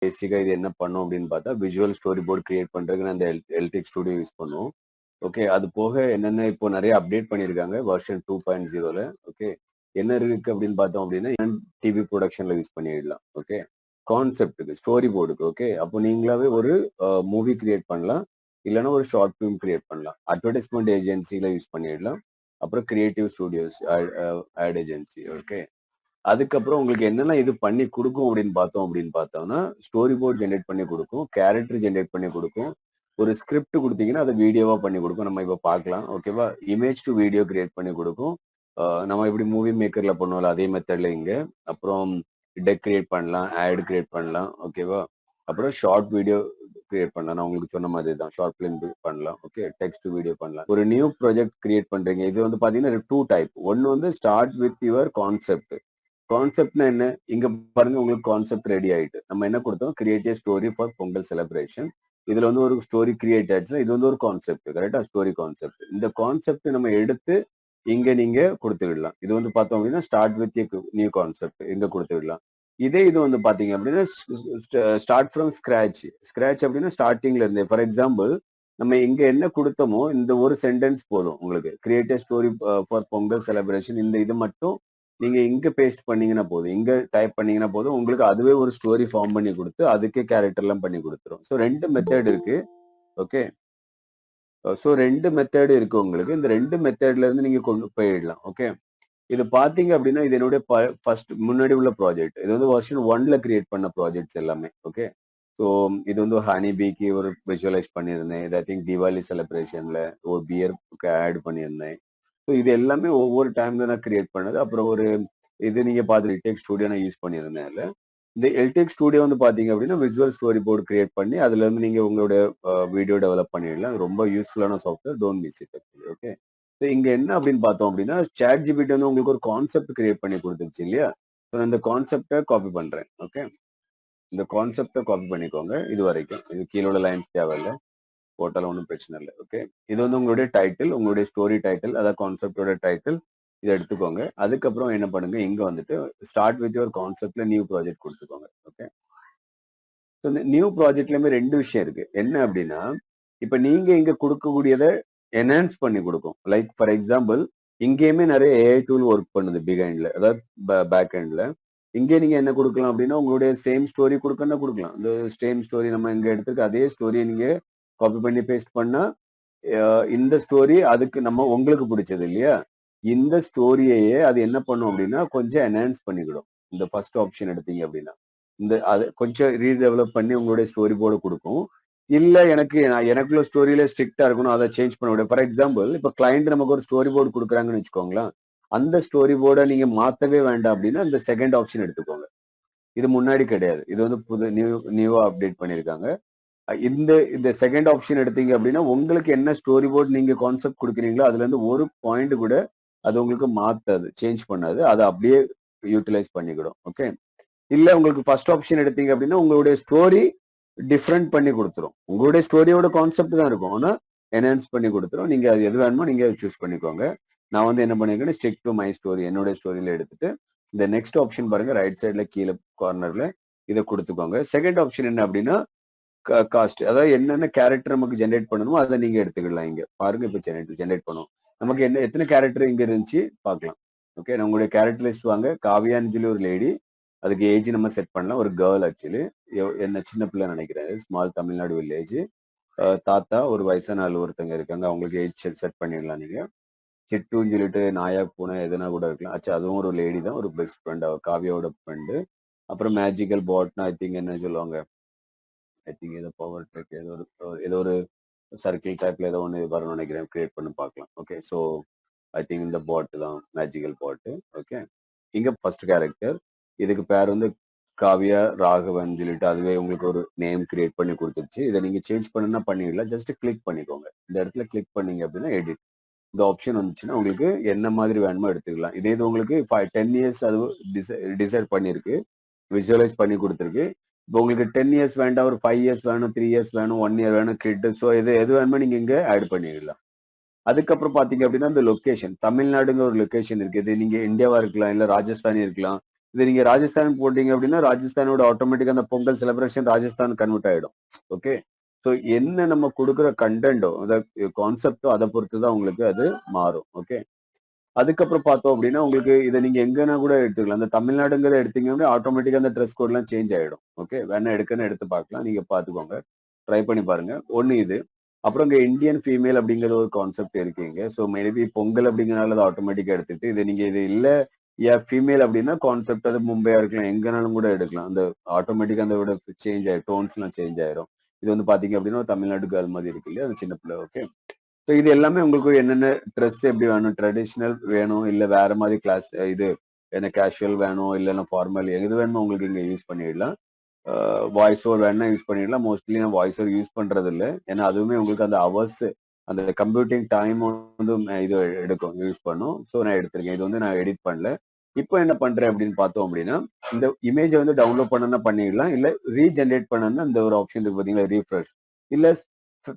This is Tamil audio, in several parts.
பேசிக்கா இது என்ன பண்ணும் அப்படின்னு பார்த்தா விஷுவல் ஸ்டோரி போர்டு கிரியேட் பண்றதுக்கு நான் இந்த எல்டெக் ஸ்டுடியோ யூஸ் பண்ணுவோம். ஓகே, அது போக என்னென்ன இப்போ நிறைய அப்டேட் பண்ணியிருக்காங்க வெர்ஷன் 2.0ல. ஓகே, என்ன இருக்கு அப்படின்னு பார்த்தோம் அப்படின்னா டிவி ப்ரொடக்ஷன்ல யூஸ் பண்ணிடலாம். ஓகே, கான்செப்டுக்கு ஸ்டோரி போர்டுக்கு. ஓகே, அப்போ நீங்களாவே ஒரு மூவி கிரியேட் பண்ணலாம், இல்லைன்னா ஒரு ஷார்ட் ஃபிலிம் கிரியேட் பண்ணலாம். அட்வர்டைஸ்மெண்ட் ஏஜென்சில யூஸ் பண்ணிடலாம். அப்புறம் creative studios, ad agency. Okay, அதுக்கப்புறம் உங்களுக்கு என்னெல்லாம் இது பண்ணி கொடுக்கும் அப்படின்னு பார்த்தோம்னா ஸ்டோரி போர்ட் ஜென்ரேட் பண்ணி கொடுக்கும், கேரக்டர் ஜென்ரேட் பண்ணி கொடுக்கும், ஒரு ஸ்கிரிப்ட் கொடுத்தீங்கன்னா அதை வீடியோவா பண்ணி கொடுக்கும். நம்ம இப்போ பார்க்கலாம். ஓகேவா, இமேஜ் டு வீடியோ கிரியேட் பண்ணி கொடுக்கும். நம்ம எப்படி மூவி மேக்கர்ல பண்ணுவோம்ல அதே மெத்தட்ல இங்க. அப்புறம் டெக் கிரியேட் பண்ணலாம், ஆட் கிரியேட் பண்ணலாம். ஓகேவா, அப்புறம் ஷார்ட் வீடியோ கிரியேட் பண்ணலாம். நான் உங்களுக்கு சொன்ன மாதிரி தான் ஷார்ட் பிலிம் பண்ணலாம். ஓகே, டெக்ஸ்ட் வீடியோ பண்ணலாம். ஒரு நியூ ப்ராஜெக்ட் கிரியேட் பண்றீங்க, இது வந்து பாத்தீங்கன்னா 2 டைப். ஒன்னு வந்து ஸ்டார்ட் வித் யுவர் கான்செப்ட். கான்செப்ட்னா என்ன, இங்க பாருங்க உங்களுக்கு கான்செப்ட் ரெடி ஆயிட்டு. நம்ம என்ன கொடுத்தோம், create story for Pongal celebration. இதுல வந்து ஒரு ஸ்டோரி கிரியேட் ஆச்சுன்னா இது வந்து ஒரு கான்செப்ட். கரெக்டா, ஸ்டோரி கான்செப்ட். இந்த கான்செப்ட் நம்ம எடுத்து இங்க நீங்க கொடுத்து விடலாம். இது வந்து பார்த்தோம் அப்படின்னா ஸ்டார்ட் வித் நியூ கான்செப்ட் இங்க கொடுத்து விடலாம். இதே இது வந்து பாத்தீங்க அப்படின்னா ஸ்டார்ட் ஃப்ரம் ஸ்கிராச். ஸ்கிராச் அப்படின்னா ஸ்டார்டிங்ல இருந்து. ஃபார் எக்ஸாம்பிள், நம்ம இங்க என்ன கொடுத்தோமோ இந்த ஒரு சென்டென்ஸ் போதும் உங்களுக்கு. Create story for Pongal celebration, இந்த இது மட்டும் நீங்க இங்க பேஸ்ட் பண்ணீங்கன்னா போதும், இங்க டைப் பண்ணீங்கன்னா போதும், உங்களுக்கு அதுவே ஒரு ஸ்டோரி ஃபார்ம் பண்ணி கொடுத்து அதுக்கே கேரக்டர் எல்லாம் பண்ணி கொடுத்துரும். ஸோ 2 மெத்தட் இருக்கு. ஓகே, ஸோ 2 மெத்தட் இருக்கு உங்களுக்கு. இந்த 2 மெத்தட்ல இருந்து நீங்க கொண்டு போயிடலாம். ஓகே, இது பாத்தீங்க அப்படின்னா இது என்னுடைய ஃபர்ஸ்ட் முன்னாடி உள்ள ப்ராஜெக்ட். இது வந்து வெர்ஷன் 1ல கிரியேட் பண்ண ப்ராஜெக்ட்ஸ் எல்லாமே. ஓகே, ஸோ இது வந்து ஹனி பீக்கு ஒரு விஷுவலைஸ் பண்ணியிருந்தேன். இது ஐ திங்க் தீபாவளி செலிப்ரேஷன்ல ஒரு பியர் ஆட் பண்ணியிருந்தேன். ஸோ இது எல்லாமே ஒவ்வொரு டைம்ல நான் கிரியேட் பண்ணது. அப்புறம் ஒரு இது நீங்க பார்த்து எல்டெக் ஸ்டுடியோ நான் யூஸ் பண்ணியிருந்தேன். அதுல இந்த எல்டெக் ஸ்டுடியோ வந்து பாத்தீங்க அப்படின்னா விசுவல் ஸ்டோரி போர்டு கிரியேட் பண்ணி அதுல இருந்து நீங்க உங்களோட வீடியோ டெவலப் பண்ணிடலாம். ரொம்ப யூஸ்ஃபுல்லான software, don't miss it. Okay, so இங்க என்ன அப்படின்னு பார்த்தோம் அப்படின்னா சாட் ஜிபிடி வந்து உங்களுக்கு ஒரு கான்செப்ட் கிரியேட் பண்ணி கொடுத்துருச்சு இல்லையா. ஸோ நான் இந்த கான்செப்டை காப்பி பண்றேன். ஓகே, இந்த கான்செப்டை காப்பி பண்ணிக்கோங்க. இது வரைக்கும் இது கீழே உள்ள லைன்ஸ் தேவையில்லை, போட்டாலும் ஒன்றும் பிரச்சனை இல்லை. ஓகே, இது வந்து உங்களுடைய டைட்டில், உங்களுடைய ஸ்டோரி டைட்டில், அதாவது கான்செப்டோட டைட்டில். இதை எடுத்துக்கோங்க. அதுக்கப்புறம் என்ன பண்ணுங்க, இங்க வந்துட்டு ஸ்டார்ட் வித் யுவர் கான்செப்ட்ல நியூ ப்ராஜெக்ட் கொடுத்துக்கோங்க. ஓகே, ஸோ இந்த நியூ ப்ராஜெக்ட்லயுமே 2 விஷயம் இருக்கு. என்ன அப்படின்னா, இப்ப நீங்க இங்க கொடுக்கக்கூடியதை என்ஹான்ஸ் பண்ணி கொடுக்கும். லைக் ஃபார் எக்ஸாம்பிள், இங்கேயுமே நிறைய ஏஐ டூல் ஒர்க் பண்ணுது பிஹைண்ட்ல, அதாவது பேக் எண்ட்ல. இங்கே நீங்க என்ன கொடுக்கலாம் அப்படின்னா உங்களுடைய சேம் ஸ்டோரி கொடுக்கணும்னா கொடுக்கலாம். இந்த சேம் ஸ்டோரி நம்ம இங்க எடுத்துக்க அதே ஸ்டோரியை நீங்க காப்பி பண்ணி பேஸ்ட் பண்ணா இந்த ஸ்டோரி அதுக்கு நம்ம உங்களுக்கு பிடிச்சது இல்லையா, இந்த ஸ்டோரியையே அது என்ன பண்ணும் அப்படின்னா கொஞ்சம் என்ஹான்ஸ் பண்ணிக்கிடும். இந்த ஃபர்ஸ்ட் ஆப்ஷன் எடுத்தீங்க அப்படின்னா இந்த அது கொஞ்சம் ரீடெவலப் பண்ணி உங்களுடைய ஸ்டோரி போர்டு கொடுக்கும். இல்ல எனக்குள்ள ஸ்டோரியில ஸ்ட்ரிக்டா இருக்கணும், அதை சேஞ்ச் பண்ண முடியும். ஃபார் எக்ஸாம்பிள், இப்ப கிளைண்ட் நமக்கு ஒரு ஸ்டோரி போர்டு கொடுக்குறாங்கன்னு வச்சுக்கோங்களேன், அந்த ஸ்டோரி போர்டை நீங்க மாத்தவே வேண்டாம் அப்படின்னா இந்த செகண்ட் ஆப்ஷன் எடுத்துக்கோங்க. இது முன்னாடி கிடையாது, இது வந்து புது நியூவா அப்டேட் பண்ணிருக்காங்க. இந்த இந்த செகண்ட் ஆப்ஷன் எடுத்தீங்க அப்படின்னா உங்களுக்கு என்ன ஸ்டோரி போர்டு நீங்க கான்செப்ட் கொடுக்குறீங்களோ அதுல இருந்து ஒரு பாயிண்ட் கூட அது உங்களுக்கு மாத்தாது, சேஞ்ச் பண்ணாது, அதை அப்படியே யூட்டிலைஸ் பண்ணிக்கிடும். ஓகே, இல்ல உங்களுக்கு ஃபர்ஸ்ட் ஆப்ஷன் எடுத்தீங்க அப்படின்னா உங்களுடைய ஸ்டோரி டிஃப்ரெண்ட் பண்ணி கொடுத்துரும். உங்களுடைய ஸ்டோரியோட கான்செப்ட் தான் இருக்கும், ஆனா என்ஹான்ஸ் பண்ணி கொடுத்துரும். நீங்க அது எது வேணுமோ நீங்க சூஸ் பண்ணிக்கோங்க. நான் வந்து என்ன பண்ணிருக்கேன், ஸ்டிக் டு மை ஸ்டோரி என்னோட ஸ்டோரியில எடுத்துட்டு இந்த நெக்ஸ்ட் ஆப்ஷன் பாருங்க, ரைட் சைட்ல கீழே கார்னர்ல இதை கொடுத்துக்கோங்க. செகண்ட் ஆப்ஷன் என்ன அப்படின்னா காஸ்ட், அதாவது என்னென்ன கேரக்டர் நமக்கு ஜென்ரேட் பண்ணணுமோ அதை நீங்க எடுத்துக்கலாம். இங்க பாருங்க, இப்ப ஜென்ரேட் பண்ணும். நமக்கு என்ன எத்தனை கேரக்டர் இங்க இருந்துச்சு பார்க்கலாம். ஓகே, நான் உங்களுடைய கேரக்டர் லிஸ்ட் வாங்க. காவியான்னு சொல்லி ஒரு லேடி, அதுக்கு ஏஜ் நம்ம செட் பண்ணலாம், ஒரு கேர்ள். ஆக்சுவலி என்ன சின்ன பிள்ளை நினைக்கிறேன், ஸ்மால் தமிழ்நாடு வில்லேஜ். தாத்தா ஒரு வயசான ஆள் ஒருத்தங்க இருக்காங்க, அவங்களுக்கு ஏஜ் செட் பண்ணிடலாம். நீங்க சிட்டுன்னு சொல்லிட்டு நாயா பூனை எதுனா கூட இருக்கலாம். ஆச்சு, அதுவும் ஒரு லேடி தான், ஒரு பெஸ்ட் ஃப்ரெண்ட், காவியாவோட ஃப்ரெண்டு. அப்புறம் மேஜிக்கல் பாட்னா ஐ திங்க் என்ன சொல்லுவாங்க, ஐ திங்க் ஏதோ பவர் ட்ரிக், ஏதோ ஒரு சர்க்கிள் டைப்ல ஏதோ ஒன்று வரணும்னு நினைக்கிறேன், கிரியேட் பண்ணி பார்க்கலாம். ஓகே, ஸோ ஐ திங்க் இந்த பாட் தான் மேஜிக்கல் பாட்டு. ஓகே, இங்க ஃபர்ஸ்ட் கேரக்டர், இதுக்கு பேர் வந்து காவியா ராகவன் சொல்லிட்டு அதுவே உங்களுக்கு ஒரு நேம் கிரியேட் பண்ணி கொடுத்துருச்சு. இதை நீங்க சேஞ்ச் பண்ணணும்னா பண்ணிடலாம். ஜஸ்ட் கிளிக் பண்ணிக்கோங்க. இந்த இடத்துல கிளிக் பண்ணீங்க அப்படின்னா எடிட் இந்த ஆப்ஷன் வந்துச்சுன்னா உங்களுக்கு என்ன மாதிரி வேணுமோ எடுத்துக்கலாம். இதே இது உங்களுக்கு 10 இயர்ஸ் அது டிசைட் பண்ணிருக்கு, விசுவலைஸ் பண்ணி கொடுத்துருக்கு. இப்போ உங்களுக்கு 10 இயர்ஸ் வேண்டாம், ஒரு 5 இயர்ஸ் வேணும், 3 இயர்ஸ் வேணும், 1 இயர் வேணும், கிட். ஸோ எது வேணுமோ நீங்க இங்க ஆட் பண்ணிடலாம். அதுக்கப்புறம் பாத்தீங்க அப்படின்னா இந்த லொகேஷன், தமிழ்நாடுங்கிற ஒரு லொகேஷன் இருக்கு. இது நீங்க இந்தியாவா இருக்கலாம், இல்ல ராஜஸ்தானி இருக்கலாம், இது நீங்க ராஜஸ்தான் போட்டீங்க அப்படின்னா ராஜஸ்தானோட ஆட்டோமேட்டிக்கா அந்த பொங்கல் செலிப்ரேஷன் ராஜஸ்தான் கன்வெர்ட் ஆயிடும். ஓகே. ஸோ என்ன நம்ம கொடுக்குற கண்டென்ட்டோ கான்செப்டோ அதை பொறுத்து தான் உங்களுக்கு அது மாறும். ஓகே. அதுக்கப்புறம் பார்த்தோம் அப்படின்னா உங்களுக்கு இதை நீங்க எங்கன்னா கூட எடுத்துக்கலாம். அந்த தமிழ்நாடுங்கிறத எடுத்தீங்க அப்படின்னா ஆட்டோமேட்டிக்கா அந்த ட்ரெஸ் கோட்லாம் சேஞ்ச் ஆயிடும். ஓகே. வேணா எடுக்கன்னு எடுத்து பார்க்கலாம். நீங்க பார்த்துக்கோங்க. ட்ரை பண்ணி பாருங்க. ஒன்னு இது. அப்புறம் இங்க இந்தியன் ஃபீமேல் அப்படிங்கிற ஒரு கான்செப்ட் இருக்கீங்க. ஸோ மேபி பொங்கல் அப்படிங்கறனால அதை ஆட்டோமேட்டிக்கா எடுத்துட்டு இது நீங்க இது இல்ல ஃபீமேல் அப்படின்னா கான்செப்ட் அது மும்பையா இருக்கலாம் எங்கனாலும் கூட எடுக்கலாம். அந்த ஆட்டோமேட்டிக்கா அந்த சேஞ்ச் ஆயிடும். டோன்ஸ் எல்லாம் சேஞ்ச் ஆயிரும். இது வந்து பாத்தீங்க அப்படின்னா ஒரு தமிழ்நாடு கேர்ள் மாதிரி இருக்கு இல்லையா? அது சின்ன பிள்ளை. ஓகே. ஸோ இது எல்லாமே உங்களுக்கு என்னென்ன ட்ரெஸ் எப்படி வேணும், ட்ரெடிஷ்னல் வேணும் இல்ல வேற மாதிரி கிளாஸ் இது என்ன கேஷுவல் வேணும் இல்லைன்னா ஃபார்மல் எது வேணுமோ உங்களுக்கு இங்க யூஸ் பண்ணிடலாம். வாய்ஸ் ஓவர் வேணா யூஸ் பண்ணிடலாம். மோஸ்ட்லி நான் வாய்ஸ் ஓவர் யூஸ் பண்றது இல்லை. ஏன்னா அதுவுமே உங்களுக்கு அந்த ஹவர்ஸ் அந்த கம்ப்யூட்டிங் டைம் வந்து இது எடுக்கும் யூஸ் பண்ணும். ஸோ நான் எடுத்திருக்கேன். இது வந்து நான் எடிட் பண்ணல. இப்போ என்ன பண்றேன் அப்படின்னு பார்த்தோம் அப்படின்னா இந்த இமேஜை வந்து டவுன்லோட் பண்ணனா பண்ணிடலாம். இல்ல ரீஜென்ரேட் பண்ணனா இந்த ஒரு ஆப்ஷன் இருக்கு பாத்தீங்களா, ரீஃப்ரெஷ் இல்ல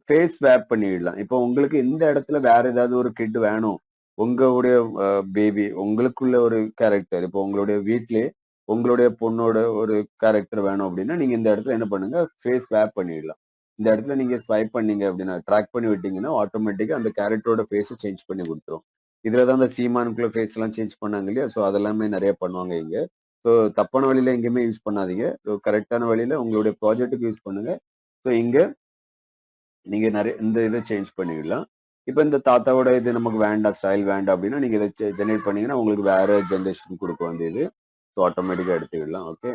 ஃபேஸ் ஸ்வாப் பண்ணிடலாம். இப்போ உங்களுக்கு இந்த இடத்துல வேற ஏதாவது ஒரு கிட் வேணும், உங்களுடைய பேபி உங்களுக்குள்ள ஒரு கேரக்டர், இப்போ உங்களுடைய வீட்லயே உங்களுடைய பொண்ணோட ஒரு கேரக்டர் வேணும் அப்படின்னா நீங்க இந்த இடத்துல என்ன பண்ணுங்க, ஃபேஸ் ஸ்வாப் பண்ணிடலாம். இந்த இடத்துல நீங்க ஸ்வைப் பண்ணீங்க அப்படின்னா ட்ராக் பண்ணி விட்டீங்கன்னா ஆட்டோமேட்டிக்கா அந்த கேரக்டரோட ஃபேஸை சேஞ்ச் பண்ணி கொடுத்துரும். இதுலதான் அந்த சீமானுக்குள்ள ஃபேஸ் எல்லாம் சேஞ்ச் பண்ணாங்க இல்லையா? ஸோ அதெல்லாமே நிறைய பண்ணுவாங்க இங்க. ஸோ தப்பான வழியில எங்கேயுமே யூஸ் பண்ணாதீங்க. கரெக்டான வழியில உங்களுடைய ப்ராஜெக்ட்டுக்கு யூஸ் பண்ணுங்க. ஸோ இங்க நீங்க நிறைய இந்த இதை சேஞ்ச் பண்ணிடலாம். இப்போ இந்த தாத்தாவோட இது நமக்கு வேண்டாம், ஸ்டைல் வேண்டாம் அப்படின்னா நீங்க இதை ஜெனரேட் பண்ணீங்கன்னா உங்களுக்கு வேற ஜென்ரேஷன் கொடுக்கும் அந்த இது. ஸோ ஆட்டோமேட்டிக்கா எடுத்துக்கிடலாம். ஓகே.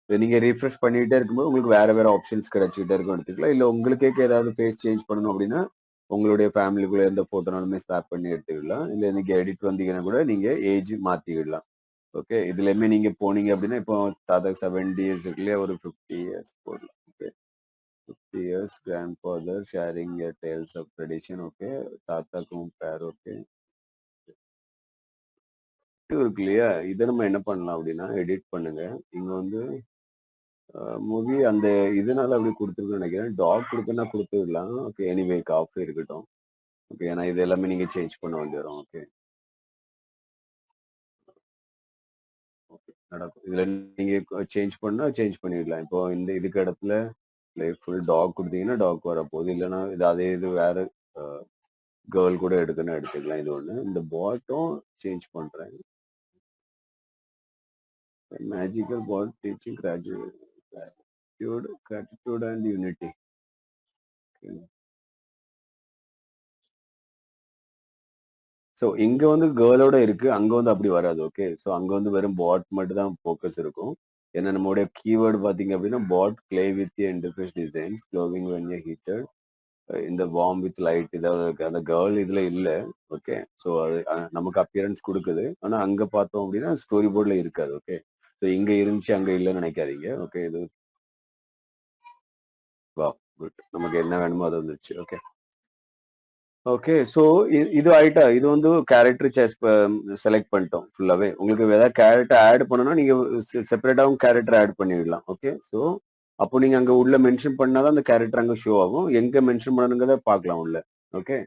நீங்க ரீஃப்ரெஷ் பண்ணிட்டே இருக்கும்போது உங்களுக்கு வேற வேற ஆப்ஷன்ஸ் கிடைச்சிக்கிட்டே இருக்கும், எடுத்துக்கலாம். இல்ல உங்களுக்கே ஏதாவது ஃபேஸ் சேஞ்ச் பண்ணணும் அப்படின்னா உங்களுடைய ஃபேமிலிக்குள்ள எந்த போட்டோனாலுமே ஸ்வாப் பண்ணி எடுத்துக்கலாம். இல்ல நீங்க எடிட் வந்தீங்கன்னா கூட நீங்க ஏஜ் மாத்திக்கிடலாம். ஓகே. இதுலயுமே நீங்க போனீங்க அப்படின்னா இப்போ தாத்தா 70 இயர்ஸ் இருக்கு இல்லையா, ஒரு 50 இயர்ஸ் போடலாம். Okay. 50 years grandfather sharing a tales of tradition. Okay. தாத்தாக்கும் பேர். ஓகே. இருக்கு இல்லையா, இதை நம்ம என்ன பண்ணலாம் அப்படின்னா எடிட் பண்ணுங்க. இங்க வந்து மூவி அந்த இதனால அப்படி கொடுத்துருக்குன்னு நினைக்கிறேன். டாக் கொடுக்குன்னா கொடுத்து விடலாம். ஓகே. எனிவே காஃபி இருக்கட்டும். ஓகே. ஏன்னா இது எல்லாமே நீங்க சேஞ்ச் பண்ண வேண்டியது. ஓகே. ஓகே. நடக்கும். இதுல நீங்க சேஞ்ச் பண்ணா சேஞ்ச் பண்ணிடலாம். இப்போ இந்த இதுக்கு இடத்துல ஃபுல் டாக் கொடுத்தீங்கன்னா டாக் வரப்போகுது. இல்லைன்னா இது அதே இது வேற கேர்ள் கூட எடுக்கணும், எடுத்துக்கலாம். இது ஒண்ணு. இந்த பாட்டும் சேஞ்ச் பண்றேன். Magical pot teaching gratitude and unity. So இங்க வந்து கேர்ளோட இருக்கு, அங்க வந்து அப்படி வராது. ஓகே. ஸோ அங்க வந்து வெறும் பாட் மட்டும் தான் ஃபோக்கஸ் இருக்கும். ஏன்னா நம்மளுடைய கீவேர்டு பாத்தீங்க அப்படின்னா pot play with interface designs glowing when heater இந்த வார்ம் வித் லைட் ஏதாவது இருக்கு. அந்த கேர்ள் இதுல இல்ல. ஓகே. ஸோ அது நமக்கு அப்பியரன்ஸ் கொடுக்குது. ஆனா அங்க பார்த்தோம் அப்படின்னா ஸ்டோரி போர்ட்ல இருக்காது. ஓகே. ஸோ இங்க இருந்துச்சு அங்க இல்லைன்னு நினைக்காதீங்க. ஓகே. இது வா குட். நமக்கு என்ன வேணுமோ அது வந்துருச்சு. ஓகே. ஓகே. ஸோ இது ஆயிட்டா, இது வந்து கேரக்டர் செலக்ட் பண்ணிட்டோம் ஃபுல்லாவே. உங்களுக்கு ஏதாவது கேரக்டர் ஆட் பண்ணணும்னா நீங்க செப்பரேட்டாவும் கேரக்டர் ஆட் பண்ணிடலாம். ஓகே. ஸோ அப்போ நீங்க அங்க உள்ள மென்ஷன் பண்ணாதான் அந்த கேரக்டர் அங்க ஷோ ஆகும். எங்க மென்ஷன் பண்ணணுங்கிறத பார்க்கலாம் உள்ள. ஓகே.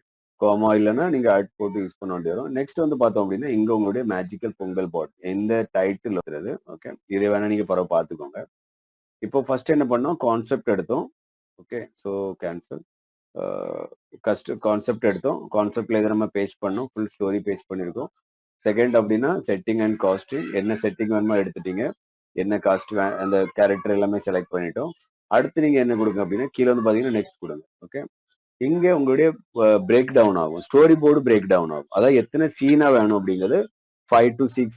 கோமா இல்லைன்னா நீங்க ஆட் போட்டு யூஸ் பண்ண வேண்டிய வரும். நெக்ஸ்ட் வந்து பார்த்தோம் அப்படின்னா இங்க உங்களுடைய மேஜிக்கல் பொங்கல் பாட் எந்த டைட்டில் வருது. ஓகே. இதை வேணா நீங்க பரவ பார்த்துக்கோங்க. இப்போ ஃபர்ஸ்ட் என்ன பண்ணோம், கான்செப்ட் எடுத்தோம். ஓகே. ஸோ கேன்சல் கான்செப்ட் எடுத்தோம். கான்செப்ட்ல இதை நம்ம பேஸ்ட் பண்ணோம். ஃபுல் ஸ்டோரி பேஸ்ட் பண்ணியிருக்கோம். செகண்ட் அப்படின்னா செட்டிங் அண்ட் காஸ்டிங். என்ன செட்டிங் வேணுமோ எடுத்துட்டீங்க. என்ன காஸ்ட் அந்த கேரக்டர் எல்லாமே செலக்ட் பண்ணிட்டோம். அடுத்து நீங்க என்ன கொடுங்க அப்படின்னா கீழே வந்து பாத்தீங்கன்னா நெக்ஸ்ட் கொடுங்க. ஓகே. இங்க உங்களுடைய பிரேக் டவுன் ஆகும். ஸ்டோரி போர்டு பிரேக் டவுன் ஆகும். அதாவது எத்தனை சீனா வேணும் அப்படிங்கிறது 5 to 6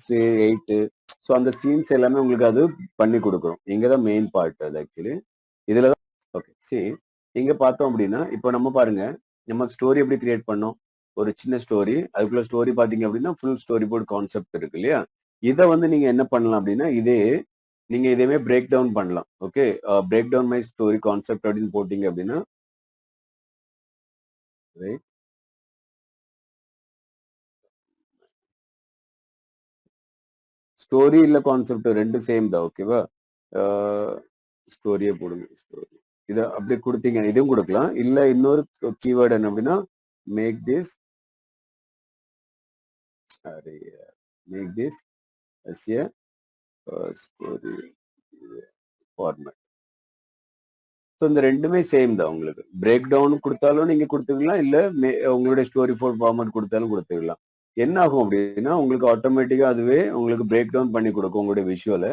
8. ஸோ அந்த சீன்ஸ் எல்லாமே உங்களுக்கு அது பண்ணி கொடுக்குறோம். இங்கதான் மெயின் பார்ட் அது ஆக்சுவலி. இதுலதான் ஓகே. சரி. இங்க பார்த்தோம் அப்படின்னா இப்போ நம்ம பாருங்க, நம்ம ஸ்டோரி எப்படி கிரியேட் பண்ணோம். ஒரு சின்ன ஸ்டோரி, அதுக்குள்ள ஸ்டோரி பாத்தீங்க அப்படின்னா ஃபுல் ஸ்டோரி போர்டு கான்செப்ட் இருக்கு இல்லையா. இதை வந்து நீங்க என்ன பண்ணலாம் அப்படின்னா நீங்க இதே பிரேக் டவுன் பண்ணலாம். Okay. Break down my story concept அப்படின்னு போட்டீங்க அப்படின்னா ஸ்டோரி இல்ல கான்செப்ட் ரெண்டு சேம் தான். ஓகேவா. ஸ்டோரியே போடுங்க. ஸ்டோரி இதை அப்படி கொடுத்தீங்க, இதுவும் கொடுக்கலாம். இல்ல இன்னொரு கீவேர்டு என்ன அப்படின்னா make this make this as a story format. So இந்த ரெண்டுமே சேம் தான். உங்களுக்கு பிரேக் டவுன் கொடுத்தாலும் நீங்க கொடுத்துக்கலாம், இல்ல உங்களுடைய ஸ்டோரி ஃபோர் ஃபார்மட் கொடுத்தாலும் கொடுத்துக்கலாம். என்ன ஆகும் அப்படின்னா உங்களுக்கு ஆட்டோமேட்டிக்கா அதுவே உங்களுக்கு பிரேக் டவுன் பண்ணி கொடுக்கும் உங்களுடைய விஷுவலை.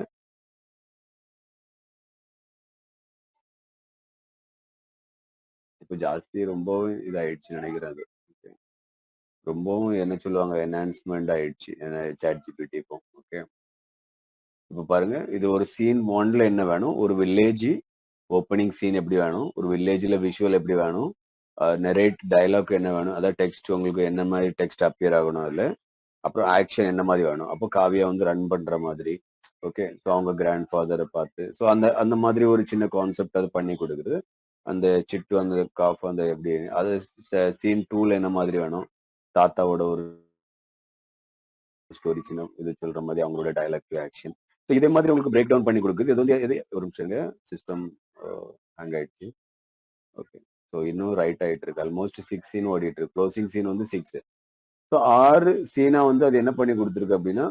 இப்போ ஜாஸ்தி ரொம்பவும் இதாயிடுச்சு நினைக்கிறேன் அது. ரொம்பவும் என்ன சொல்லுவாங்க, என்ஹான்ஸ்மெண்ட் ஆயிடுச்சு சாட் ஜிபிடி இப்போ. ஓகே, இப்போ பாருங்க, இது ஒரு சீன் ஒன்ல என்ன வேணும், ஒரு வில்லேஜ் ஓப்பனிங் சீன் எப்படி வேணும், ஒரு வில்லேஜ்ல விஷுவல் எப்படி வேணும், நெரேட் டயலாக் என்ன வேணும், அதாவது டெக்ஸ்ட் உங்களுக்கு என்ன மாதிரி டெக்ஸ்ட் அப்பியர் ஆகணும் அதில், அப்புறம் ஆக்ஷன் என்ன மாதிரி வேணும். அப்போ காவியா வந்து ரன் பண்ற மாதிரி. ஓகே, ஸோ அவங்க கிராண்ட் ஃபாதரை பார்த்து ஸோ அந்த அந்த மாதிரி ஒரு சின்ன கான்செப்ட் அது பண்ணி கொடுக்குது. அந்த சிட்டு அந்த காஃப் அந்த எப்படி அது சீன் டூல என்ன மாதிரி வேணும், தாத்தாவோட ஒரு ஸ்டோரி சின்ன இது சொல்ற மாதிரி அவங்களோட டயலாக் ஆக்ஷன். ஸோ இதே மாதிரி உங்களுக்கு பிரேக் டவுன் பண்ணி கொடுக்குது. இது வந்து ஒரு நிமிஷங்க, சிஸ்டம் ஹேங் ஆயிடுச்சு. ஓகே, ஸோ இன்னும் ரைட் ஆயிட்டு இருக்கு. ஆல்மோஸ்ட் 6 சீன் ஓடிட்டு இருக்கு. க்ளோசிங் சீன் வந்து 6. ஸோ 6 சீனா வந்து அது என்ன பண்ணி கொடுத்துருக்கு அப்படின்னா,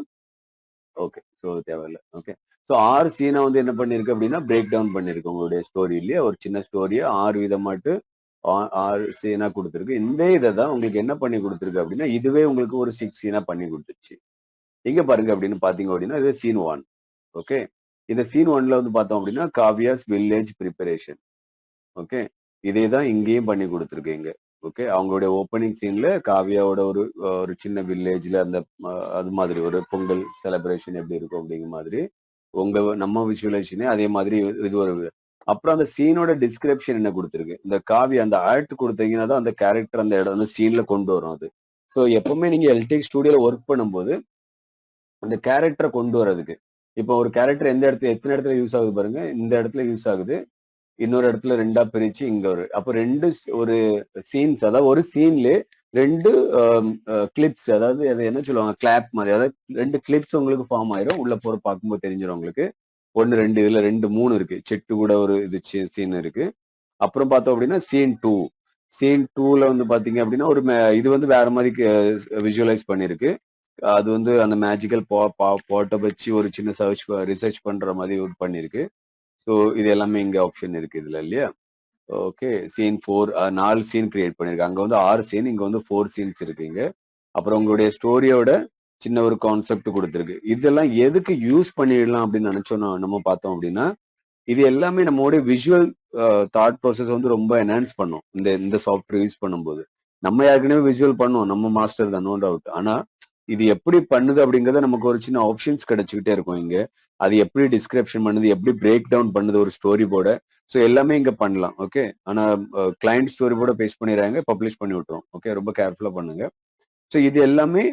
ஓகே, ஸோ தேவையில்லை. ஓகே, ஸோ 6 சீனா வந்து என்ன பண்ணிருக்கு அப்படின்னா பிரேக் டவுன் பண்ணிருக்கு உங்களுடைய ஸ்டோரியிலேயே. ஒரு சின்ன ஸ்டோரியை 6 விதமாட்டு 6 சீனா கொடுத்துருக்கு. இந்த இதை தான் உங்களுக்கு என்ன பண்ணி கொடுத்துருக்கு அப்படின்னா, இதுவே உங்களுக்கு ஒரு 6 சீனா பண்ணி கொடுத்துருச்சு. இங்க பாருங்க அப்படின்னு பாத்தீங்க அப்படின்னா, இது சீன் 1. ஓகே, இந்த சீன் 1ல வந்து பார்த்தோம் அப்படின்னா காவியாஸ் வில்லேஜ் ப்ரிப்பரேஷன். ஓகே, இதே தான் இங்கேயும் பண்ணி கொடுத்துருக்கீங்க. ஓகே, அவங்களுடைய ஓப்பனிங் சீன்ல காவியாவோட ஒரு ஒரு சின்ன வில்லேஜ்ல அந்த அது மாதிரி ஒரு பொங்கல் செலிப்ரேஷன் எப்படி இருக்கும் அப்படிங்கிற மாதிரி நம்ம விஷுவலைசேஷனே அதே மாதிரி இது ஒரு. அப்புறம் அந்த சீனோட டிஸ்கிரிப்ஷன் என்ன கொடுத்துருக்கு, இந்த காவியா அந்த ஆர்ட் கொடுத்தீங்கன்னா தான் அந்த கேரக்டர் அந்த இடம் வந்து சீன்ல கொண்டு வரும் அது. ஸோ எப்பவுமே நீங்க எல்டெக் ஸ்டுடியோல ஒர்க் பண்ணும்போது அந்த கேரக்டரை கொண்டு வர்றதுக்கு, இப்போ ஒரு கேரக்டர் எந்த இடத்துல எத்தனை இடத்துல யூஸ் ஆகுது பாருங்க, இந்த இடத்துல யூஸ் ஆகுது, இன்னொரு இடத்துல 2ஆ பிரிச்சு இங்க ஒரு அப்போ 2 ஒரு சீன்ஸ், அதாவது ஒரு சீன்ல 2 கிளிப்ஸ், அதாவது அதை என்ன சொல்லுவாங்க கிளாப் மாதிரி, அதாவது 2 கிளிப்ஸ் உங்களுக்கு ஃபார்ம் ஆயிரும். உள்ள போற பார்க்கும்போது தெரிஞ்சிடும் உங்களுக்கு. 1 2 இதுல 2 3 இருக்கு. செட்டு கூட ஒரு இது சீன் இருக்கு. அப்புறம் பார்த்தோம் அப்படின்னா சீன் 2. சீன் 2ல வந்து பாத்தீங்க அப்படின்னா ஒரு இது வந்து வேற மாதிரி விஷுவலைஸ் பண்ணிருக்கு. அது வந்து அந்த மேஜிக்கல் பாட்டை வச்சு ஒரு சின்ன ரிசர்ச் பண்ற மாதிரி பண்ணிருக்கு. ஸோ இது எல்லாமே இங்க ஆப்ஷன் இருக்கு இதுல இல்லையா. ஓகே, சீன் 4 4 சீன் கிரியேட் பண்ணிருக்கு. அங்க வந்து 6 சீன், இங்க வந்து 4 சீன்ஸ் இருக்குங்க. அப்புறம் உங்களுடைய ஸ்டோரியோட சின்ன ஒரு கான்செப்ட் கொடுத்துருக்கு. இதெல்லாம் எதுக்கு யூஸ் பண்ணிடலாம் அப்படின்னு நினைச்சோம் நம்ம பார்த்தோம் அப்படின்னா, இது எல்லாமே நம்மளுடைய விஷுவல் தாட் ப்ராசஸ் வந்து ரொம்ப என்ஹான்ஸ் பண்ணும் இந்த இந்த சாஃப்ட்வேர் யூஸ் பண்ணும்போது. நம்ம ஏற்கனவே விஷுவல் பண்ணுவோம், நம்ம மாஸ்டர் தான், நோ டவுட். ஆனா இது எப்படி பண்ணுது அப்படிங்கறத நமக்கு ஒரு சின்ன ஆப்ஷன்ஸ் கிடைச்சுக்கிட்டே இருக்கும் இங்க. அது எப்படி டிஸ்கிரிப்ஷன் பண்ணுது, எப்படி பிரேக் டவுன் பண்ணுது ஒரு ஸ்டோரி போர்ட. ஸோ எல்லாமே இங்க பண்ணலாம். ஓகே, ஆனா கிளைண்ட் ஸ்டோரி போர்ட பேஸ்ட் பண்ணிடுறாங்க, பப்ளிஷ் பண்ணி விட்டுரும். ஓகே, ரொம்ப கேர்ஃபுல்லா பண்ணுங்க. ஸோ இது எல்லாமே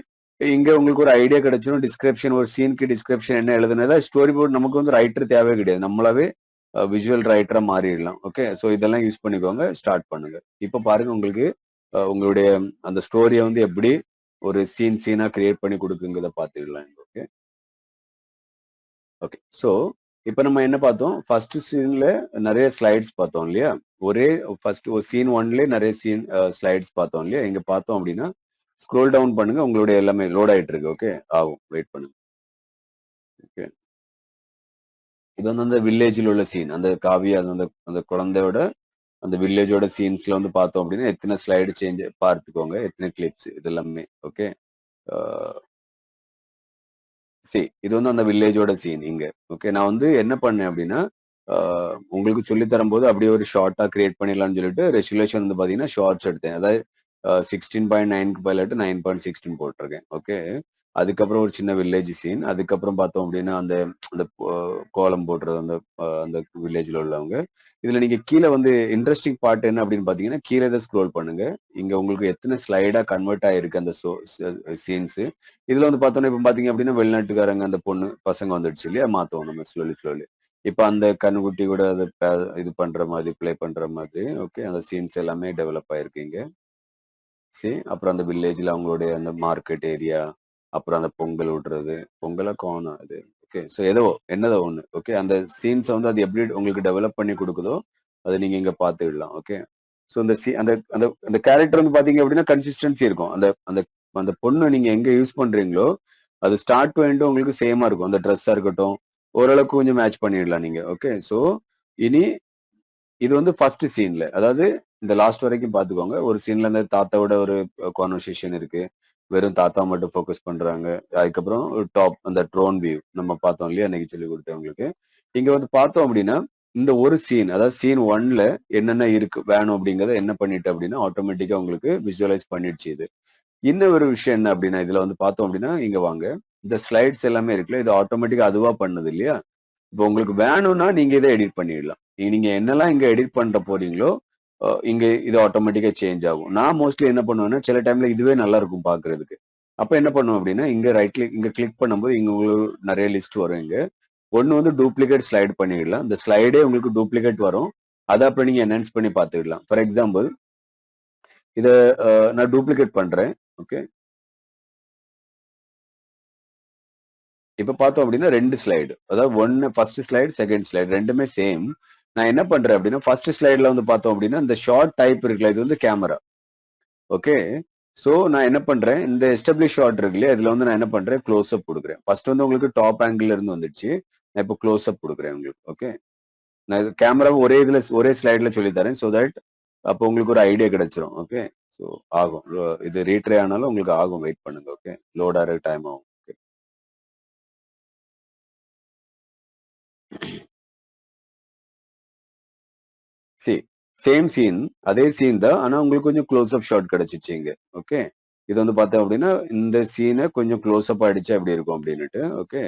இங்க உங்களுக்கு ஒரு ஐடியா கிடைச்சிடும். டிஸ்கிரிப்ஷன், ஒரு சீனுக்கு டிஸ்கிரிப்ஷன் என்ன எழுதுனதா ஸ்டோரி போர்டு நமக்கு வந்து ரைட்டர் தேவை கிடையாது. நம்மளாவே விஷுவல் ரைட்டரா மாறிடலாம். ஓகே, ஸோ இதெல்லாம் யூஸ் பண்ணிக்கோங்க, ஸ்டார்ட் பண்ணுங்க. இப்போ பாருங்க உங்களுக்கு உங்களுடைய அந்த ஸ்டோரியை வந்து எப்படி ஒரு சீனா கிரியேட் பண்ணி கொடுக்குங்கிறத பார்த்துக்கலாம். ஓகே ஓகே, ஸோ இப்போ நம்ம என்ன பார்த்தோம், ஃபர்ஸ்ட் சீன்ல நிறைய ஸ்லைட்ஸ் பார்த்தோம் இல்லையா. ஒரே ஃபர்ஸ்ட் ஒரு சீன் 1ல நிறைய ஸ்லைட்ஸ் பார்த்தோம் இல்லையா. இங்க பார்த்தோம் அப்படின்னா ஸ்க்ரோல் டவுன் பண்ணுங்க, உங்களுடைய எல்லாமே லோட் ஆயிட்டு இருக்கு. ஓகே, ஆகும், வெயிட் பண்ணுங்க. ஓகே, இது வந்து அந்த வில்லேஜில் உள்ள சீன், அந்த காவியா அந்த அந்த குழந்தையோட அந்த வில்லேஜோட சீன்ஸ்ல வந்து பார்த்தோம் அப்படின்னா எத்தனை ஸ்லைடு சேஞ்ச் பார்த்துக்கோங்க, எத்தனை கிளிப்ஸ் இது எல்லாமே. ஓகே, இது வந்து அந்த வில்லேஜோட சீன் இங்க. ஓகே, நான் வந்து என்ன பண்ணேன் அப்படின்னா உங்களுக்கு சொல்லி தரும்போது அப்படியே ஒரு ஷார்ட்டா கிரியேட் பண்ணிடலாம்னு சொல்லிட்டு ரெசுலேஷன் வந்து பாத்தீங்கன்னா ஷார்ட்ஸ் எடுத்தேன். அதாவது 16.9க்கு பதிலாட்டு 9.16 போட்டிருக்கேன். ஓகே, அதுக்கப்புறம் ஒரு சின்ன வில்லேஜ் சீன், அதுக்கப்புறம் பார்த்தோம் அப்படின்னா அந்த அந்த கோலம் போடுறது அந்த அந்த வில்லேஜ்ல உள்ளவங்க. இதுல நீங்க கீழே வந்து இன்ட்ரெஸ்டிங் பார்ட் என்ன அப்படின்னு பாத்தீங்கன்னா, கீழே தான் ஸ்க்ரோல் பண்ணுங்க. இங்க உங்களுக்கு எத்தனை ஸ்லைடா கன்வெர்ட் ஆயிருக்கு அந்த சீன்ஸ். இதுல வந்து பார்த்தோன்னா இப்ப பாத்தீங்க அப்படின்னா வெளிநாட்டுக்காரங்க அந்த பொண்ணு பசங்க வந்துடுச்சு இல்லையா, மாத்தோம் நம்ம ஸ்லோலி. இப்ப அந்த கண்ணுக்குட்டி கூட அதை இது பண்ற மாதிரி பிளே பண்ற மாதிரி. ஓகே, அந்த சீன்ஸ் எல்லாமே டெவலப் ஆயிருக்கீங்க. அப்புறம் அந்த வில்லேஜ்ல அவங்களுடைய அந்த மார்க்கெட் ஏரியா, அப்புறம் அந்த பொங்கல் விடுறது, பொங்கலா காணும் அது. ஓகே, ஸோ என்னதோ ஒண்ணு. ஓகே, அந்த சீன்ஸை வந்து அது எப்படி உங்களுக்கு டெவலப் பண்ணி கொடுக்குதோ அதை நீங்க இங்க பார்த்துக்கலாம். ஓகே, ஸோ அந்த அந்த அந்த அந்த கேரக்டர் வந்து பாத்தீங்க அப்படின்னா கன்சிஸ்டன்சி இருக்கும். அந்த அந்த அந்த பொண்ணு நீங்க எங்க யூஸ் பண்றீங்களோ அது ஸ்டார்ட் டு எண்ட் உங்களுக்கு சேமா இருக்கும். அந்த ட்ரெஸ்ஸா இருக்கட்டும், ஓரளவுக்கு கொஞ்சம் மேட்ச் பண்ணிடலாம் நீங்க. ஓகே. ஸோ இனி இது வந்து ஃபர்ஸ்ட் சீன்ல. அதாவது இந்த லாஸ்ட் வரைக்கும் பார்த்துக்கோங்க. ஒரு சீன்ல அந்த தாத்தாவோட ஒரு கான்வர்சேஷன் இருக்கு. வெறும் தாத்தா மட்டும் ஃபோக்கஸ் பண்றாங்க. அதுக்கப்புறம் டாப் அந்த ட்ரோன் வியூ நம்ம பார்த்தோம் இல்லையா? அன்னைக்கு சொல்லிக் குடுத்தேன் உங்களுக்கு. இங்க வந்து பார்த்தோம் அப்படின்னா, இந்த ஒரு சீன் அதாவது சீன் 1ல என்னென்ன இருக்கு வேணும் அப்படிங்கிறத என்ன பண்ணிட்டு அப்படின்னா, ஆட்டோமேட்டிக்கா உங்களுக்கு விசுவலைஸ் பண்ணிடுச்சு இது. இன்னும் ஒரு விஷயம் என்ன அப்படின்னா, இதுல வந்து பார்த்தோம் அப்படின்னா, இங்க வாங்க. இந்த ஸ்லைட்ஸ் எல்லாமே இருக்குல்ல, இது ஆட்டோமேட்டிக்கா அதுவா பண்ணுது இல்லையா? இப்போ உங்களுக்கு வேணும்னா நீங்க இதை எடிட் பண்ணிடலாம். நீங்க என்னெல்லாம் இங்க எடிட் பண்ண போறீங்களோ, இங்க இது ஆட்டோமேட்டிக்கா சேஞ்ச் ஆகும். நான் மோஸ்ட்லி என்ன பண்ணுவேன்னா, சில டைம்ல இதுவே நல்லா இருக்கும் பார்க்கிறதுக்கு. அப்ப என்ன பண்ணுவேன் அப்படின்னா, இங்க ரைட் கிளிக் இங்க கிளிக் பண்ணும்போது இங்க உங்களுக்கு நிறைய லிஸ்ட் வரும் இங்க. ஒண்ணு வந்து டூப்ளிகேட் ஸ்லைடு பண்ணிடலாம். இந்த ஸ்லைடே உங்களுக்கு டூப்ளிகேட் வரும். அதை அப்புறம் நீங்க என்ஹான்ஸ் பண்ணி பார்த்துக்கலாம். ஃபார் எக்ஸாம்பிள், இத நான் டூப்ளிகேட் பண்றேன். ஓகே. இப்ப பார்த்தோம் அப்படின்னா 2 ஸ்லைடு. அதாவது ஃபர்ஸ்ட் ஸ்லைடு, செகண்ட் ஸ்லைடு 2மே சேம். நான் என்ன பண்றேன் அப்படின்னா, ஃபர்ஸ்ட் ஸ்லைடுல வந்து பார்த்தோம் அப்படின்னா, இந்த ஷார்ட் டைப் இருக்குல்ல, இது வந்து கேமரா. ஓகே. சோ நான் என்ன பண்றேன், இந்த எஸ்டாப்ளிஷ் ஷாட் இருக்கு இல்லையா, இதுல வந்து நான் என்ன பண்றேன், க்ளோஸ் அப் கொடுக்குறேன். ஃபர்ஸ்ட் வந்து உங்களுக்கு டாப் ஆங்கிள் இருந்து வந்துச்சு. நான் இப்போ க்ளோஸ் அப் கொடுக்குறேன் உங்களுக்கு. ஓகே. நான் இது கேமரா ஒரே ஸ்லைட்ல சொல்லி தரேன். சோ தட் அப்போ உங்களுக்கு ஒரு ஐடியா கிடைச்சிரும். ஓகே. ஸோ ஆகும். இது ரீட்ரே ஆனாலும் உங்களுக்கு ஆகும். வெயிட் பண்ணுங்க. ஓகே. லோட் ஆகிற டைம் ஆகும். ஓகே. சி சேம் சீன், அதே சீன் தான். ஆனா உங்களுக்கு கொஞ்சம் க்ளோஸ் அப் ஷாட் கிடைச்சிச்சு இங்க. ஓகே. இது வந்து பார்த்தோம் அப்படின்னா, இந்த சீனை கொஞ்சம் க்ளோஸ் அப் அடிச்சா எப்படி இருக்கும் அப்படின்னுட்டு. ஓகே.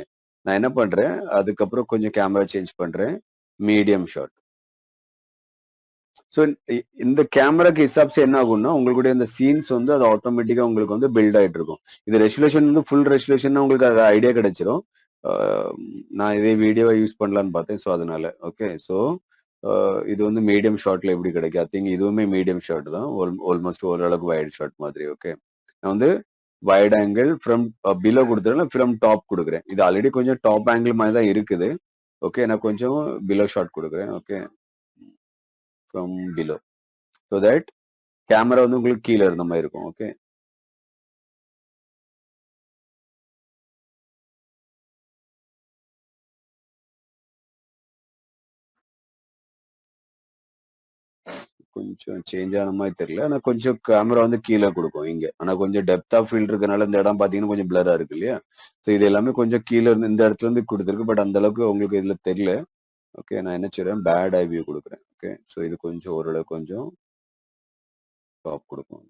நான் என்ன பண்றேன், அதுக்கப்புறம் கொஞ்சம் கேமரா சேஞ்ச் பண்றேன். Medium shot. ஸோ இந்த கேமராக்கு ஹிசாப்ஸ் என்ன ஆகும்னா, உங்களுடைய இந்த சீன்ஸ் வந்து அது ஆட்டோமேட்டிக்கா உங்களுக்கு வந்து பில்ட் ஆயிட்டு இருக்கும். இது ரெசல்யூஷன் வந்து ஃபுல் ரெசல்யூஷன் உங்களுக்கு அது ஐடியா கிடைச்சிரும். நான் இதே வீடியோவை யூஸ் பண்ணலான்னு பார்த்தேன். ஸோ அதனால. ஓகே. ஸோ இது வந்து மீடியம் ஷாட்ல எப்படி கிடைக்கும்? ஐ திங்க் இதுவுமே மீடியம் ஷாட் தான். ஆல்மோஸ்ட் ஓரளவுக்கு வைட் ஷாட் மாதிரி. ஓகே. நான் வந்து வைட் ஆங்கிள் ஃப்ரம் பிலோ கொடுத்துருக்கேன், ஃப்ரம் டாப் கொடுக்குறேன். இது ஆல்ரெடி கொஞ்சம் டாப் ஆங்கிள் மாதிரி தான் இருக்குது. ஓகே. நான் கொஞ்சம் பிலோ ஷாட் கொடுக்குறேன். Okay. From below. So that camera வந்து உங்களுக்கு கீழே இருந்த மாதிரி இருக்கும். ஓகே. கொஞ்சம் சேஞ்ச் ஆன மாதிரி தெரியல. ஆனா கொஞ்சம் கேமரா வந்து கீழே கொடுக்கும் இங்க. ஆனா கொஞ்சம் டெப்த் ஆஃப் ஃபீல்ட் இருக்கனால இந்த இடம் பாத்தீங்கன்னா கொஞ்சம் பிளரா இருக்கு இல்லையா? ஸோ இது எல்லாமே கொஞ்சம் கீழே இருந்து இந்த இடத்துல இருந்து கொடுத்துருக்கு. பட் அந்த அளவுக்கு உங்களுக்கு இதுல தெரியல. ஓகே. நான் என்ன செய்றேன், பேட் ஐ வியூ கொடுக்குறேன். ஓகே. ஸோ இது கொஞ்சம் ஓரளவு கொஞ்சம் டாப் கொடுக்கும்.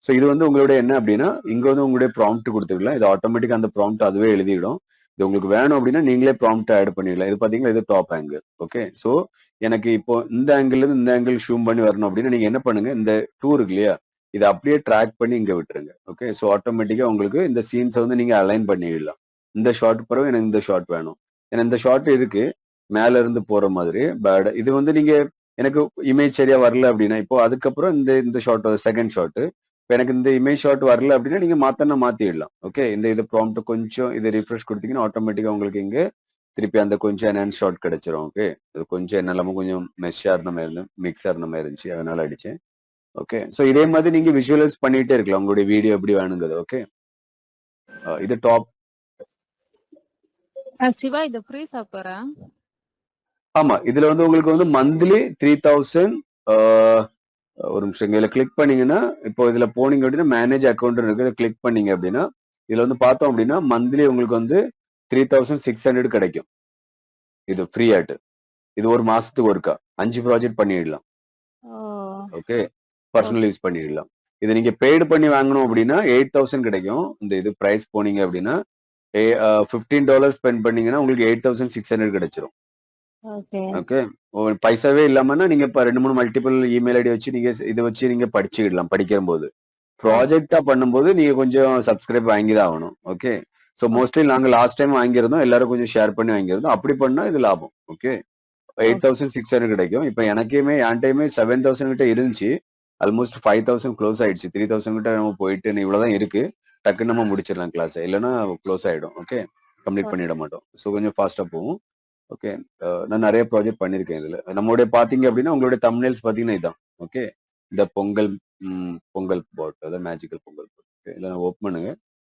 ஸோ இது வந்து உங்களுடைய என்ன அப்படின்னா, இங்க வந்து உங்களுடைய ப்ராம்ப்ட் கொடுத்துக்கலாம். இது ஆட்டோமேட்டிக்கா அந்த ப்ராம்ப்ட் அதுவே எழுதிடும். இது உங்களுக்கு வேணும் அப்படின்னா நீங்களே ப்ராம்ப்ட் ஆட் பண்ணிடலாம். இது பாத்தீங்கன்னா இது டாப் ஆங்கிள். ஓகே. ஸோ எனக்கு இப்போ இந்த ஆங்கிள் இருந்து இந்த ஆங்கிள் ஷூம் பண்ணி வரணும் அப்படின்னா நீங்க என்ன பண்ணுங்க, இந்த டூ இருக்கு இல்லையா, இதை அப்படியே ட்ராக் பண்ணி இங்க விட்டுருங்க. ஓகே. ஸோ ஆட்டோமேட்டிக்கா உங்களுக்கு இந்த சீன்ஸை வந்து நீங்க அலைன் பண்ணிடலாம். இந்த ஷார்ட் பிறகு எனக்கு இந்த ஷார்ட் வேணும். ஏன்னா இந்த ஷார்ட் இருக்கு மேல இருந்து போற மாதிரி. பட் இது வந்து நீங்க எனக்கு இமேஜ் சரியா வரல அப்படின்னா, இப்போ அதுக்கப்புறம் இந்த இந்த ஷார்ட் செகண்ட் ஷார்ட், இப்ப எனக்கு இந்த இமேஜ் ஷாட் வரல அப்படின்னா நீங்க மாத்தனா மாத்திடலாம். ஓகே. இந்த இது ப்ராம்ப்ட் கொஞ்சம் இது ரிஃப்ரெஷ் கொடுத்தீங்கன்னா ஆட்டோமேட்டிக்கா உங்களுக்கு இங்க திருப்பி அந்த கொஞ்சம் என்ஹான்ஸ் ஷாட் கிடைச்சிரும். ஓகே. இது கொஞ்சம் என்ன இல்லாம கொஞ்சம் மெஷ்ஷா இருந்த மாதிரி இருந்து மிக்ஸா இருந்த மாதிரி இருந்துச்சு, அதனால அடிச்சேன். ஓகே. ஸோ இதே மாதிரி நீங்க விஷுவலைஸ் பண்ணிட்டே இருக்கலாம் உங்களுடைய வீடியோ எப்படி வேணுங்கிறது. ஓகே. இது டாப். சிவா இது ஃப்ரீ சாப்பிட்றா? ஆமா. இதுல வந்து உங்களுக்கு வந்து மந்த்லி 3000. ஒரு நிமிஷம் இதுல கிளிக் பண்ணீங்கன்னா, இப்போ இதுல போனீங்க அப்படின்னா மேனேஜ் அக்கௌண்ட் இருக்கு. கிளிக் பண்ணீங்க அப்படின்னா இதுல வந்து பார்த்தோம் அப்படின்னா மந்த்லி உங்களுக்கு வந்து 3600 கிடைக்கும். இது ஃப்ரீ ஆட். இது ஒரு மாசத்துக்கு ஒருக்கா 5 ப்ராஜெக்ட் பண்ணிடலாம். ஓகே. பர்சனல் யூஸ் பண்ணிடலாம். இது நீங்க பெய்டு பண்ணி வாங்கணும் அப்படின்னா 8000 கிடைக்கும். இந்த இது பிரைஸ் போனீங்க அப்படின்னா $15 ஸ்பெண்ட் பண்ணீங்கன்னா உங்களுக்கு 8600 கிடைச்சிரும். ஓகே. பைசாவே இல்லாமன்னா நீங்க இப்ப 2 3 மல்டிபிள் இமெயில் ஐடி வச்சு நீங்க இதை வச்சு நீங்க படிச்சுக்கிடலாம் படிக்கும் போது. ப்ராஜெக்டா பண்ணும்போது நீங்க கொஞ்சம் சப்ஸ்கிரைப் வாங்கிதான் ஆகணும். ஓகே. ஸோ மோஸ்ட்லி நாங்க லாஸ்ட் டைம் வாங்கியிருந்தோம், எல்லாரும் கொஞ்சம் ஷேர் பண்ணி வாங்கியிருந்தோம். அப்படி பண்ணா இது லாபம். ஓகே. 8600 கிடைக்கும். இப்ப எனக்குமே என் டைமே 7000 கிட்ட இருந்துச்சு. ஆல்மோஸ்ட் 5000 க்ளோஸ் ஆயிடுச்சு. 3000 கிட்ட நம்ம போயிட்டு இவ்வளவுதான் இருக்கு. டக்குன்னு நம்ம முடிச்சிடலாம் கிளாஸ். இல்லைன்னா க்ளோஸ் ஆயிடும். ஓகே. கம்ப்ளீட் பண்ணிட மாட்டோம். ஸோ கொஞ்சம் ஃபாஸ்டா போகும். ஓகே. நான் நிறைய ப்ராஜெக்ட் பண்ணிருக்கேன் இதுல. நம்மளுடைய பாத்தீங்க அப்படின்னா உங்களுடைய தம்ப்நெயில்ஸ் பாத்தீங்கன்னா இதான். ஓகே. இந்த பொங்கல் பொங்கல் பாட், அதாவது மேஜிக்கல் பொங்கல் பாட். இல்ல ஓப்பன் பண்ணுங்க.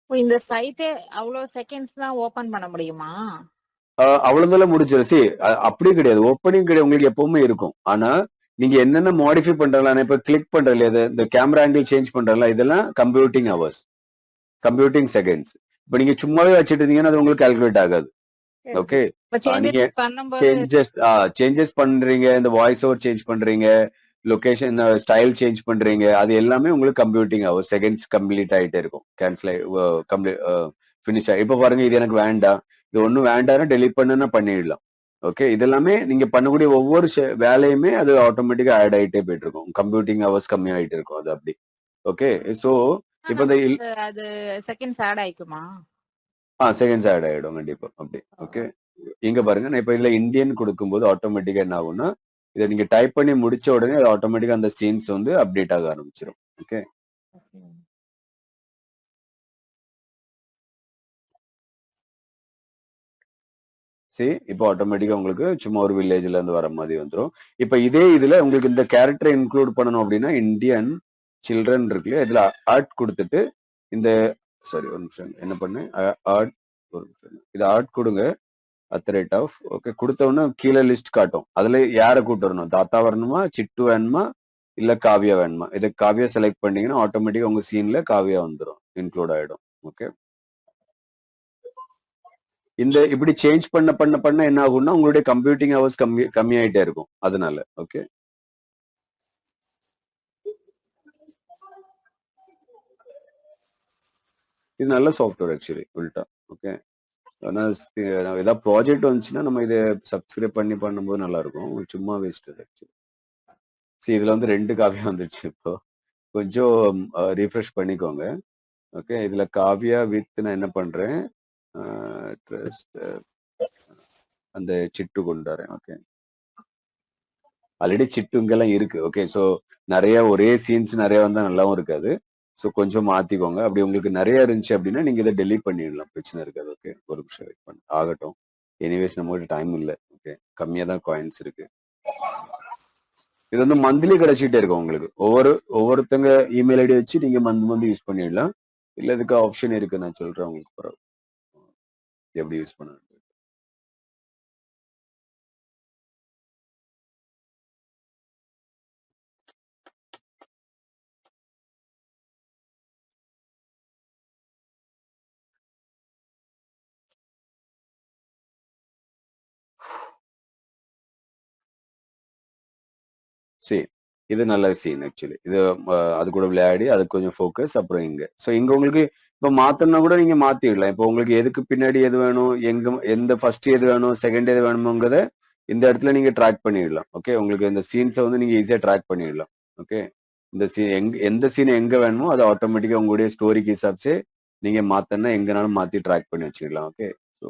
இந்த சைட்டே அவ்வளவு செகண்ட்ஸ் தான் ஓபன் பண்ண முடியுமா? அவ்வளவுதான் முடிஞ்சிடும். சி அப்படி கிடையாது, ஓப்பனிங் கிடையாது, உங்களுக்கு எப்பவுமே இருக்கும். ஆனா நீங்க என்னென்ன மாடிஃபை பண்றலாம், இப்ப கிளிக் பண்றல, இந்த கேமரா ஆங்கிள் சேஞ்ச் பண்றல, இதெல்லாம் கம்ப்யூட்டிங் ஹவர்ஸ், கம்ப்யூட்டிங் செகண்ட்ஸ். இப்ப நீங்க சும்மாவே வச்சுட்டு இருந்தீங்கன்னா அது உங்களுக்கு கால்குலேட் ஆகாது. சரி ஓகே, சரி. இப்ப நீங்க சேஞ்சஸ் பண்ணும்போது சேஞ்சஸ் பண்றீங்க, இந்த வாய்ஸ் ஓவர் சேஞ்ச் பண்றீங்க, லொகேஷன் ஸ்டைல் சேஞ்ச் பண்றீங்க, அது எல்லாமே உங்களுக்கு கம்ப்யூட்டிங் ஹவர் செகண்ட்ஸ் கம்ப்ளீட் ஆயிட்டே இருக்கும். கேன்சல் கம்ப்ளீட் ஃபினிஷ் ஆகி. இப்ப பாருங்க, இது எனக்கு வேண்டாம், இது ஒன்றும் வேண்டாம்னா டெலிட் பண்ணுன்னா பண்ணிடலாம். ஓகே, இதெல்லாமே நீங்க பண்ணக்கூடிய ஒவ்வொரு வேலையுமே அது ஆட்டோமேட்டிக்கா ஆட் ஆயிட்டே போயிட்டு இருக்கும். கம்ப்யூட்டிங் ஹவர்ஸ் கம்மி ஆயிட்டு இருக்கும் அது அப்படி. ஓகே, ஸோ இப்போ இந்த நமக்கு அது செகண்ட்ஸ் ஆட் ஆயிக்குமா? செகண்ட்ஸ் ஆட் ஆயிடும் கண்டிப்பா அப்படி. ஓகே, இங்க பாருங்க, நான் இப்ப இதுல இந்தியன் கொடுக்கும்போது ஆட்டோமேட்டிக்கா என்ன ஆகும்னா, இதை நீங்க டைப் பண்ணி முடிச்ச உடனே அது ஆட்டோமேட்டிக்கா அந்த சீன்ஸ் வந்து அப்டேட் ஆக ஆரம்பிச்சிடும். ஓகே, சரி, இப்போ ஆட்டோமேட்டிக்கா உங்களுக்கு சும்மா ஒரு வில்லேஜ்ல இருந்து வர மாதிரி வந்துடும். இப்ப இதே இதுல உங்களுக்கு இந்த கேரக்டரை இன்க்ளூட் பண்ணணும் அப்படின்னா, இந்தியன் சில்ட்ரன் இருக்குல்ல, இதுல ஆர்ட் கொடுத்துட்டு இந்த சாரி ஒரு நிமிஷம் என்ன பண்ணு, ஆர்ட் ஒரு நிமிஷம், இது ஆர்ட் கொடுங்க அட் ரேட் ஆஃப். ஓகே, கொடுத்தோன்னா கீழே லிஸ்ட் காட்டும். அதுல யாரை கூட்டு வரணும், தாத்தா வரணுமா, சிட்டு வேணுமா, இல்ல காவியா வேணுமா? இதை காவியா செலக்ட் பண்ணீங்கன்னா ஆட்டோமேட்டிக்கா உங்க சீன்ல காவியா வந்துடும், இன்க்ளூட் ஆயிடும். ஓகே, இந்த இப்படி சேஞ்ச் பண்ண பண்ண பண்ண என்ன ஆகும்னா உங்களுடைய கம்ப்யூட்டிங் ஹவர்ஸ் கம்மி ஆயிட்டே இருக்கும் அதனால. ஓகே, இது நல்ல சாஃப்ட்வேர் ஆக்சுவலி உல்டா. ஓகே, ஆனா ஏதாவது ப்ராஜெக்ட் வந்துச்சுன்னா நம்ம இதை சப்ஸ்கிரைப் பண்ணி பண்ணும்போது நல்லா இருக்கும். சும்மா வேஸ்ட் ஆக்சுவலி. சரி, இதுல வந்து 2 காவியா வந்துருச்சு. இப்போ கொஞ்சம் ரீஃப்ரெஷ் பண்ணிக்கோங்க. ஓகே, இதுல காவியா வித் நான் என்ன பண்றேன், அந்த சிட்டு கொண்டு வரேன். ஓகே, ஆல்ரெடி சிட்டு இங்கெல்லாம் இருக்கு. ஓகே, ஸோ நிறைய ஒரே சீன்ஸ் நிறைய வந்தா நல்லாவும் இருக்காது. ஸோ கொஞ்சம் மாத்திக்கோங்க. அப்படி உங்களுக்கு நிறைய இருந்துச்சு அப்படின்னா நீங்க இதை டெலீட் பண்ணிடலாம், பிரச்சனை இருக்காது. ஓகே, ஒரு நிமிஷம் வெயிட் பண்ண ஆகட்டும். எனிவேஸ் நம்மகிட்ட டைம் இல்லை. ஓகே, கம்மியா தான் காயின்ஸ் இருக்கு. இது வந்து மந்த்லி கிடைச்சிட்டே இருக்கும் உங்களுக்கு. ஒவ்வொருத்தங்க இமெயில் ஐடி வச்சு நீங்க மந்த் யூஸ் பண்ணிடலாம். இல்ல இதுக்கு ஆப்ஷன் இருக்கு, நான் சொல்றேன் உங்களுக்கு எப்படி யூஸ் பண்ண. சரி, இது நல்ல சீன் ஆக்சுவலி. இது அது கூட விளையாடி அது கொஞ்சம் ஃபோக்கஸ். அப்புறம் இங்க இங்க உங்களுக்கு இப்ப மாத்தணும்னா கூட நீங்க மாத்திடலாம். இப்போ உங்களுக்கு எதுக்கு பின்னாடி எது வேணும், எந்த ஃபர்ஸ்ட் எது வேணும், செகண்ட் எது வேணுமோங்கிறத இந்த இடத்துல நீங்க ட்ராக் பண்ணிடலாம். ஓகே, உங்களுக்கு இந்த சீன்ஸை வந்து நீங்க ஈஸியா ட்ராக் பண்ணிடலாம். ஓகே, இந்த சீன் எந்த சீன் எங்க வேணுமோ அது ஆட்டோமேட்டிக்கா உங்களுடைய ஸ்டோரிக்கு ஹிசாப்ஸே நீங்க மாத்தனா எங்கனாலும் மாத்தி ட்ராக் பண்ணி வச்சுக்கலாம். ஓகே, ஸோ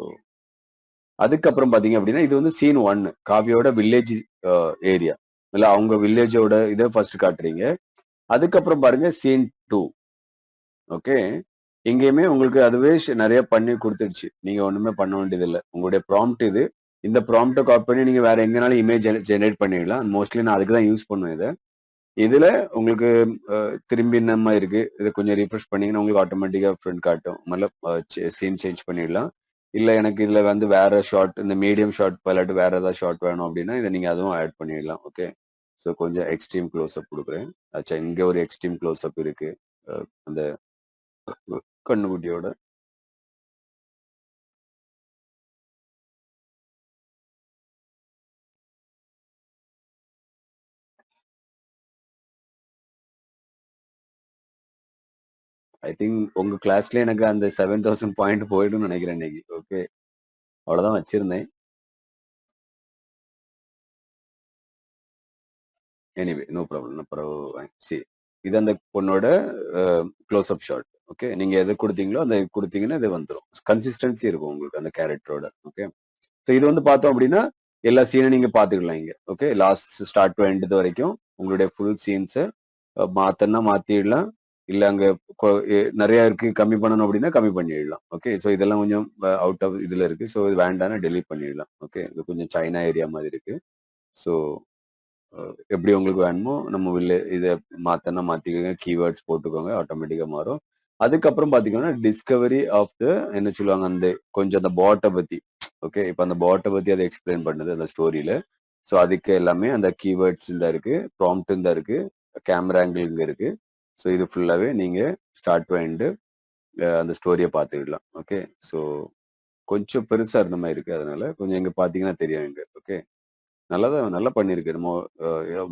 அதுக்கப்புறம் பாத்தீங்க அப்படின்னா இது வந்து சீன் 1 காவியோட வில்லேஜ் ஏரியா, இல்ல அவங்க வில்லேஜோட இதை ஃபர்ஸ்ட் காட்டுறீங்க. அதுக்கப்புறம் பாருங்க சீன் 2. ஓகே, எங்கேயுமே உங்களுக்கு அதுவே நிறைய பண்ணி கொடுத்துருச்சு. நீங்க ஒண்ணுமே பண்ண வேண்டியது இல்லை. உங்களுடைய ப்ராம்ப்ட் இது. இந்த ப்ராம்ப்டை காப்பி பண்ணி நீங்க வேற எங்கனாலும் இமேஜ் ஜெனரேட் பண்ணிடலாம். மோஸ்ட்லி நான் அதுக்கு தான் யூஸ் பண்ணுவேன் இதை. இதுல உங்களுக்கு திரும்பி நம்ம இருக்கு, இதை கொஞ்சம் ரீஃப்ரெஷ் பண்ணீங்கன்னா உங்களுக்கு ஆட்டோமேட்டிக்கா ஃப்ரண்ட் காட்டும். சீன் சேஞ்ச் பண்ணிடலாம். இல்ல எனக்கு இதுல வந்து வேற ஷார்ட், இந்த மீடியம் ஷார்ட் இல்லாட்டி வேற ஏதாவது ஷார்ட் வேணும் அப்படின்னா இதை நீங்க அதுவும் ஆட் பண்ணிடலாம். ஓகே, ஸோ கொஞ்சம் எக்ஸ்ட்ரீம் க்ளோஸ்அப் கொடுக்குறேன். ஆச்சா, இங்க ஒரு எக்ஸ்ட்ரீம் க்ளோஸ்அப் இருக்கு அந்த கண்ணுக்குட்டியோட. ஐ திங்க் உங்க கிளாஸ்ல எனக்கு அந்த 7000 பாயிண்ட் போயிடும் நினைக்கிறேன் இன்னைக்கு. ஓகே, அவ்வளவுதான் வச்சிருந்தேன். Anyway no problem. அப்புறம் சரி, இது அந்த பொண்ணோட க்ளோஸ் அப் ஷாட். ஓகே, நீங்க எது கொடுத்தீங்களோ அந்த கொடுத்தீங்கன்னா இது வந்துடும். கன்சிஸ்டன்சி இருக்கும் உங்களுக்கு அந்த கேரக்டரோட. ஓகே, ஸோ இது வந்து பார்த்தோம் அப்படின்னா எல்லா சீனும் நீங்க பாத்துக்கலாம் இங்க. Okay, last start to end வரைக்கும் உங்களுடைய ஃபுல் சீன்ஸை மாத்தனா மாத்திடலாம். இல்ல அங்க நிறைய இருக்கு, கம்மி பண்ணணும் அப்படின்னா கம்மி பண்ணிடலாம். ஓகே, ஸோ இதெல்லாம் கொஞ்சம் அவுட் ஆஃப் இதுல இருக்கு. ஸோ இது வேண்டாம்னா டெலீட் பண்ணிடலாம். ஓகே, இது கொஞ்சம் சைனா ஏரியா மாதிரி இருக்கு. ஸோ எப்படி உங்களுக்கு வேணுமோ நம்ம இதை மாத்தனா மாத்திக்கோங்க, கீவேர்ட்ஸ் போட்டுக்கோங்க, ஆட்டோமேட்டிக்கா மாறும். அதுக்கப்புறம் பாத்தீங்கன்னா டிஸ்கவரி ஆஃப் த என்ன சொல்லுவாங்க அந்த கொஞ்சம் அந்த பாட்டை பத்தி. ஓகே, இப்ப அந்த பாட்டை பத்தி அதை எக்ஸ்பிளைன் பண்ணுது அந்த ஸ்டோரியில. ஸோ அதுக்கு எல்லாமே அந்த கீவேர்ட்ஸ் இந்த இருக்கு, ப்ராம்ப்ட் இந்த இருக்கு, கேமரா ஆங்கிள் இங்க இருக்கு. ஸோ இது ஃபுல்லாவே நீங்க ஸ்டார்ட் டு எண்டு அந்த ஸ்டோரியை பார்த்துக்கலாம். ஓகே, ஸோ கொஞ்சம் பெருசா இருந்த மாதிரி இருக்கு, அதனால கொஞ்சம் இங்க பாத்தீங்கன்னா தெரியும் இங்க. ஓகே, நல்லா பண்ணிருக்கு. நம்ம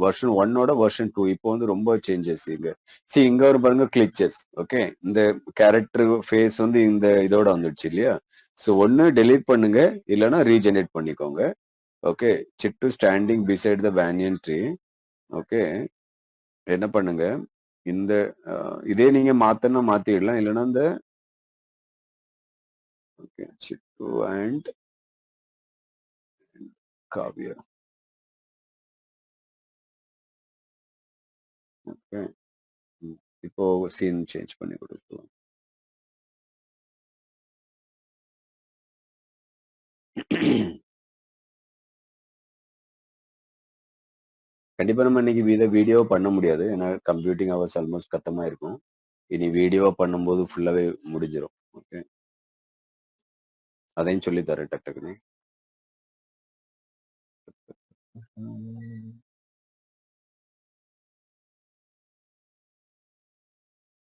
வெர்ஷன் 1ஓட வெர்ஷன் 2 இப்போ வந்து ரொம்ப சேஞ்சஸ் இங்க. இங்க ஒரு பாருங்க கிளிச்சஸ். ஓகே, இந்த கேரக்டர் ஃபேஸ் வந்து இந்த இதோட வந்துடுச்சு இல்லையா? ஸோ ஒன்னு டெலீட் பண்ணுங்க, இல்லைன்னா ரீஜெனரேட் பண்ணிக்கோங்க. Okay, Chittu standing beside the banyan tree. Okay, என்ன பண்ணுங்க, இந்த இதே நீங்க மாத்தனா மாத்திடலாம், இல்லைன்னா இந்த okay Chittu and Kavya. Okay, இப்போ சீன் சேஞ்ச் பண்ணி கொடுக்கலாம். கண்டிப்பா நம்ம இன்னைக்கு இதை வீடியோ பண்ண முடியாது, ஏன்னா கம்ப்யூட்டிங் ஹவர்ஸ் ஆல்மோஸ்ட் கத்தமா இருக்கும். இனி வீடியோவா பண்ணும்போது ஃபுல்லாவே முடிஞ்சிடும். ஓகே, அதையும் சொல்லி தரேன் டக்குன்னு.